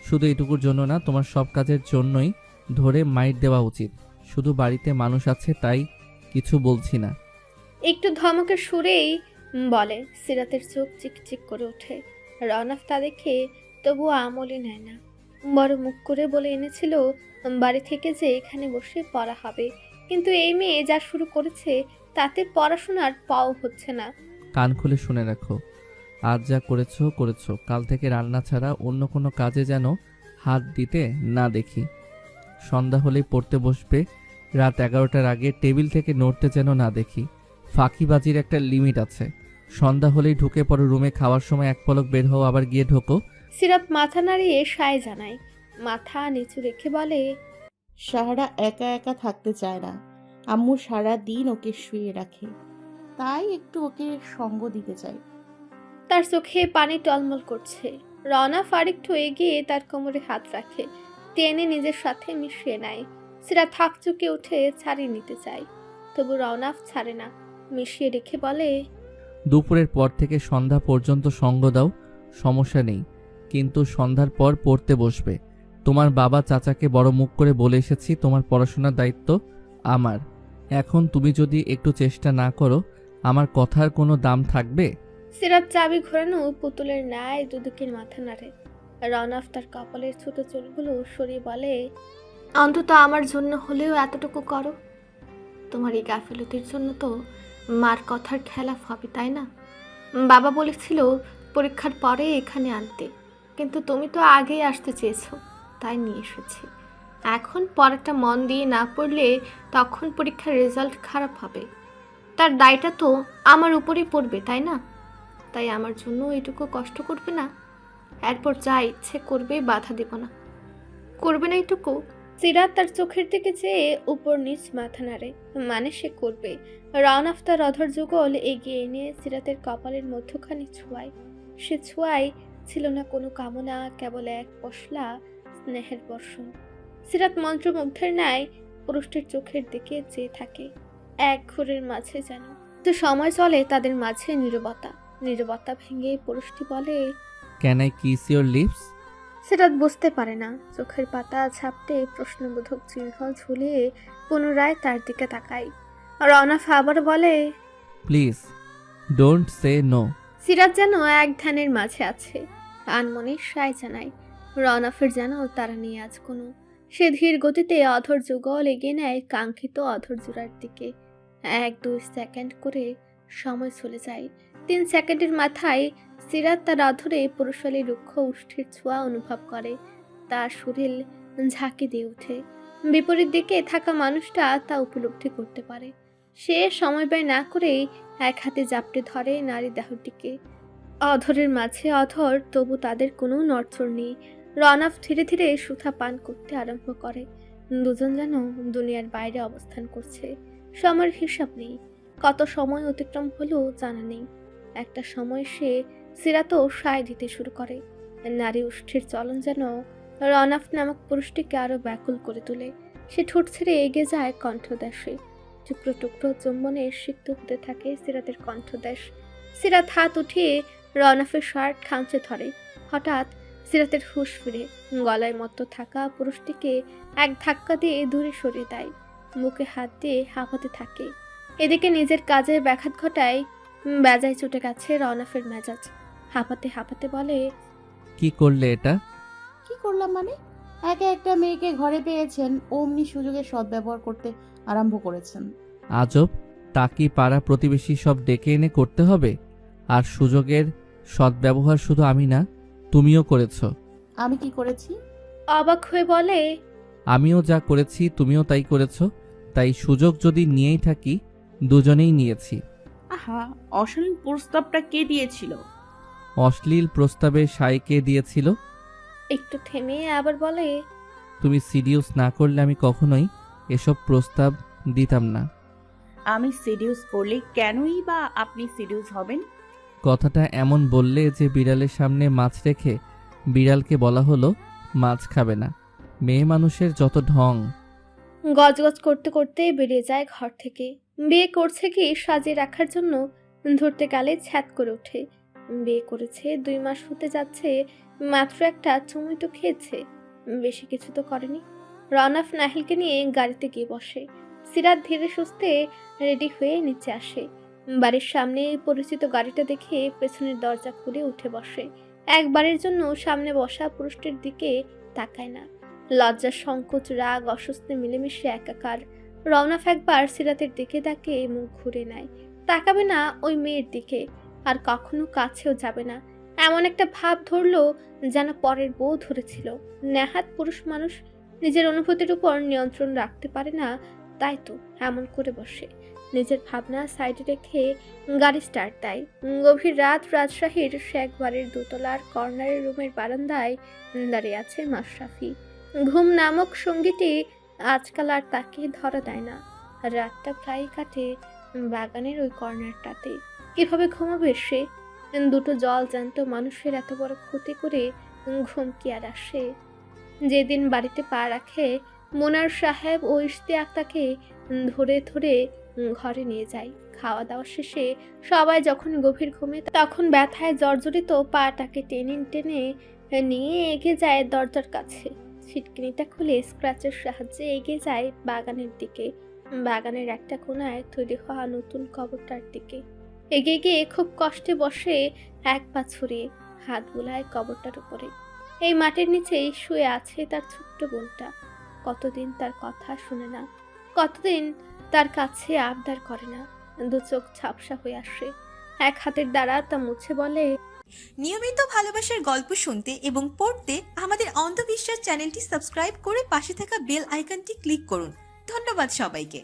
শুধু এটুকুর জন্য না, তোমার সব কাজের জন্যই ধরে মাইর দেওয়া উচিত। শুধু বাড়িতে মানুষ আছে তাই কিছু বলছি না। একটু ধমকের সুরেই বলে। সিরাতের চোখ চিকচিক করে ওঠে। রওনাফ তা দেখে তবুও আমলই নেয় না। বড় মুখ করে বলে এনেছিল বাড়ি থেকে যে এখানে বসে পড়া হবে, কিন্তু এই মেয়ে যা শুরু করেছে তাতে পড়াশোনার পাও হচ্ছে না। কান খুলে শুনে রাখো, আজ যা করেছো করেছো, কাল থেকে রান্না ছাড়া অন্য কোনো কাজে যেন হাত দিতে না দেখি। সন্ধ্যা হলেই পড়তে বসবে, রাত 11টার আগে টেবিল থেকে নড়তে যেন না দেখি। ফাঁকিবাজির একটা লিমিট আছে। সন্ধ্যা হলেই ঢুকে পড়ো রুমে, খাওয়ার সময় এক পলক বের হও, আবার গিয়ে ঢোকো। সিরাত মাথা নাড়িয়ে সায় জানায়, মাথা নিচু রেখে বলে, সাহারা একা একা থাকতে চায় না। আম্মু সারা দিন ওকে শুয়ে রাখে, তাই একটু ওকে সঙ্গ দিতে চাই। তার চোখে পানি টলমল করছে। রওনাফ আরেকটু এগিয়ে তার কোমরে হাত রাখে, টেনে নিজের সাথে মিশিয়ে নেয়। সিরাত হাঁক চুকে উঠে ছাড়িয়ে নিতে চায়, তবু রওনাফ ছাড়ে না, মিশিয়ে রেখে বলে, দুপুরের পর থেকে সন্ধ্যা পর্যন্ত সঙ্গ দাও, সমস্যা নেই, কিন্তু সন্ধ্যার পর পড়তে বসবে। তোমার বাবা চাচাকে বড় মুখ করে বলে এসেছি তোমার পড়াশোনার দায়িত্ব আমার। এখন তুমি যদি একটু চেষ্টা না করো, আমার কথার কোনো দাম থাকবে? সিরাত চাবি ঘোরানো পুতুলের ন্যায় দুদিকের মাথা নাড়ে। রওনাফ তার কপালের ছোট চুলগুলো সরিয়ে বলে, অন্তত আমার জন্য হলেও এতটুকু করো। তোমার এই গাফিলতির জন্য তো মার কথার খেলাফ হবে, তাই না? বাবা বলেছিল পরীক্ষার পরে এখানে আনতে, কিন্তু তুমি তো আগেই আসতে চেয়েছো, তাই নিয়ে এসেছি। এখন পড়াটা মন দিয়ে না পড়লে তখন পরীক্ষার রেজাল্ট খারাপ হবে, তার দায়টা তো আমার উপরেই পড়বে, তাই না? তাই আমার জন্য এটুকু কষ্ট করবে না? এরপর যা ইচ্ছে করবে, বাধা দেব না, করবে না এটুকু? সিরাত তার চোখের দিকে চেয়ে উপর নিচ মাথা নাড়ে, মানে সে করবে। রওনাফ তার অধর যুগল এগিয়ে এনে সিরাতের কপালের মধ্যখানে ছোঁয়ায়। সে ছোঁয়ায় ছিল না কোনো কামনা, কেবল এক পশলা স্নেহের বর্ষণ। সিরাত মন্ত্রমুগ্ধের ন্যায় পুরুষটির চোখের দিকে চেয়ে থাকে, এক ঘোরের মাঝে যেন। তো সময় চলে তাদের মাঝে নীরবতা। নীরবতা ভেঙে পুরুষটি বলে, can I kiss your lips? Sirat বুঝতে পারে না, চোখের পাতা ঝাপটে প্রশ্নবোধক চিহ্ন ঝুলিয়ে পুনরায় তার দিকে তাকায়। রওনাফ আবার বলে, প্লিজ ডোন্ট সে নো। সিরাত যেন এক ধ্যানের মাঝে আছে, আনমনে সায় জানায়। রওনাফের যেন তারা নিয়ে আজ কোনো। সে ধীর গতিতে অধর যুগল এগিয়ে নেয় কাঙ্ক্ষিত অধর জোড়ার দিকে। 1-2 সেকেন্ড করে সময় চলে যায়। 3 সেকেন্ডের মাথায় সিরাত তার অধরে পুরুষালী রুক্ষ উষ্ঠির ছোঁয়া অনুভব করে। তার শরীর ঝাঁকি দিয়ে ওঠে। বিপরীত দিকে থাকা মানুষটা তা উপলব্ধি করতে পারে। সে সময় ব্যয় না করেই এক হাতে জাপটে ধরে নারী দেহটিকে। অধরের মাঝে অধর, তবু তাদের কোনো নড়চড় নেই। রওনাফ ধীরে ধীরে সুথা পান করতে আরম্ভ করে। দুজন যেন দুনিয়ার বাইরে অবস্থান করছে। সময়ের হিসাব নেই, কত সময় অতিক্রম হলো জানা নেই। একটা সময় সে সিরাতও সায় দিতে শুরু করে। নারী উষ্ঠির চলন যেন রওনাফ নামক পুরুষটিকে আরো ব্যাকুল করে তোলে। সে ঠোঁট ছেড়ে এগিয়ে যায় কণ্ঠদেশে। টুকরো টুকরো চুম্বনে সিক্ত হতে থাকে সিরাতের কণ্ঠদেশ। সিরাত হাত উঠিয়ে রওনাফের শার্ট খামচে ধরে। হঠাৎ সিরাতের হুঁশ ফিরে, গলায় মত্ত থাকা পুরুষটিকে এক ধাক্কা দিয়ে দূরে সরিয়ে দেয়। মুখে হাত দিয়ে হাঁপাতে থাকে। এদিকে নিজের কাজে ব্যাঘাত ঘটায় বেজায় চটে গেছে রওনাফের মেজাজ। হাঁপাতে হাঁপাতে বলে, কি করলে এটা? কি করলাম মানে? একা একটা মেয়েকে ঘরে পেয়েছেন, অমনি সুযোগের সদ্ব্যবহার করতে আরম্ভ করেছেন। আজব, তা কি পাড়া প্রতিবেশী সব ডেকে এনে করতে হবে? আর সুযোগের সদ্ব্যবহার শুধু আমি না, তুমিও করেছ। আমি কি করেছি? অবাক হয়ে বলে, আমিও যা করেছি তুমিও তাই করেছ। তাই সুযোগ যদি নিয়েই থাকি, দুজনেই নিয়েছি। আহা, অশালীন প্রস্তাবটা কে দিয়েছিল? অশ্লীল প্রস্তাবে সাইকে দিয়েছিল। একটু থেমে আবার বলে, তুমি সিরিয়াস না করলে আমি কখনোই এসব প্রস্তাব দিতাম না। আমি সিরিয়াস করলে কেনই বা আপনি সিরিয়াস হবেন? কথাটা এমন বললে যে বিড়ালের সামনে মাছ রেখে বিড়ালকে বলা হলো মাছ খাবে না। মেয়ে মানুষের যত ঢং। গজগজ করতে করতে বেরিয়ে যায় ঘর থেকে। বিয়ে করছে কি সাজিয়ে রাখার জন্য, ধরতে গেলে ছ্যাত করে ওঠে। বিয়ে করেছে 2 মাস হতে যাচ্ছে, মাত্র একটা চুমুই তো খেয়েছে, বেশি কিছু তো করেনি। রওনাফ নাহিলকে নিয়ে গাড়িতে গিয়ে বসে। সিরাত ধীরে সুস্থে রেডি হয়ে নিচে আসে। বাড়ির সামনে পরিচিত গাড়িটা দেখে পেছনের দরজা খুলে উঠে বসে। একবারের জন্য সামনে বসা পুরুষটির দিকে তাকায় না। লজ্জা, সংকোচ, রাগ, অস্বস্তি মিলেমিশে একাকার। রওনা একবার সিরাতের দিকে তাকে মুখ ঘুরে নেয়, তাকাবে না ওই মেয়ের দিকে, আর কখনো কাছেও যাবে না। এমন একটা ভাব ধরলো যেন পরের বউ ধরেছিল। নেহাত পুরুষ মানুষ নিজের অনুভূতির উপর নিয়ন্ত্রণ রাখতে পারে না, তাই তো এমন করে বসে। নিজের ভাবনা সাইডে রেখে গাড়ি স্টার্ট দেয়। গভীর রাত, রাজশাহীর শেখ বাড়ির দোতলার কর্নারের রুমের বারান্দায় দাঁড়িয়ে আছে মাশরাফি। ঘুম নামক সঙ্গীটি আজকাল আর তাকে ধরা দেয় না। রাতটা প্রায় কাটে বাগানের ওই কর্নারটাতে। কিভাবে ঘুমাবে সে? দুটো জল জ্যান্ত মানুষের এত বড় ক্ষতি করে ঘুম কি আর আসে? যেদিন বাড়িতে পা রাখে, মোনার সাহেব ও ইশতিয়াক তাকে ধরে ধরে ঘরে নিয়ে যায়। খাওয়া দাওয়া শেষে সবাই যখন গভীর ঘুমে, তখন ব্যথায় জর্জরিত পাটাকে টেনে টেনে নিয়ে এগিয়ে যায় দরজার কাছে। ছিটকিনিটা খুলে স্ক্র্যাচের সাহায্যে এগিয়ে যায় বাগানের দিকে, বাগানের একটা কোণায় তৈরি হওয়া নতুন কবরটার দিকে। এগিয়ে গিয়ে খুব কষ্টে বসে এক পা ছড়িয়ে হাত বুলায় কবরটার উপরে। এই মাটির নিচেই শুয়ে আছে তার ছোট্ট বোনটা। কতদিন তার কথা শুনে না, কতদিন তার কাছে আবদার করে না। দু চোখ ঝাপসা হয়ে আসে, এক হাতের দ্বারা তা মুছে বলে, নিয়মিত ভালোবাসার গল্প শুনতে এবং পড়তে আমাদের অন্ধবিশ্বাস চ্যানেলটি সাবস্ক্রাইব করে পাশে থাকা বেল আইকনটি ক্লিক করুন। ধন্যবাদ সবাইকে।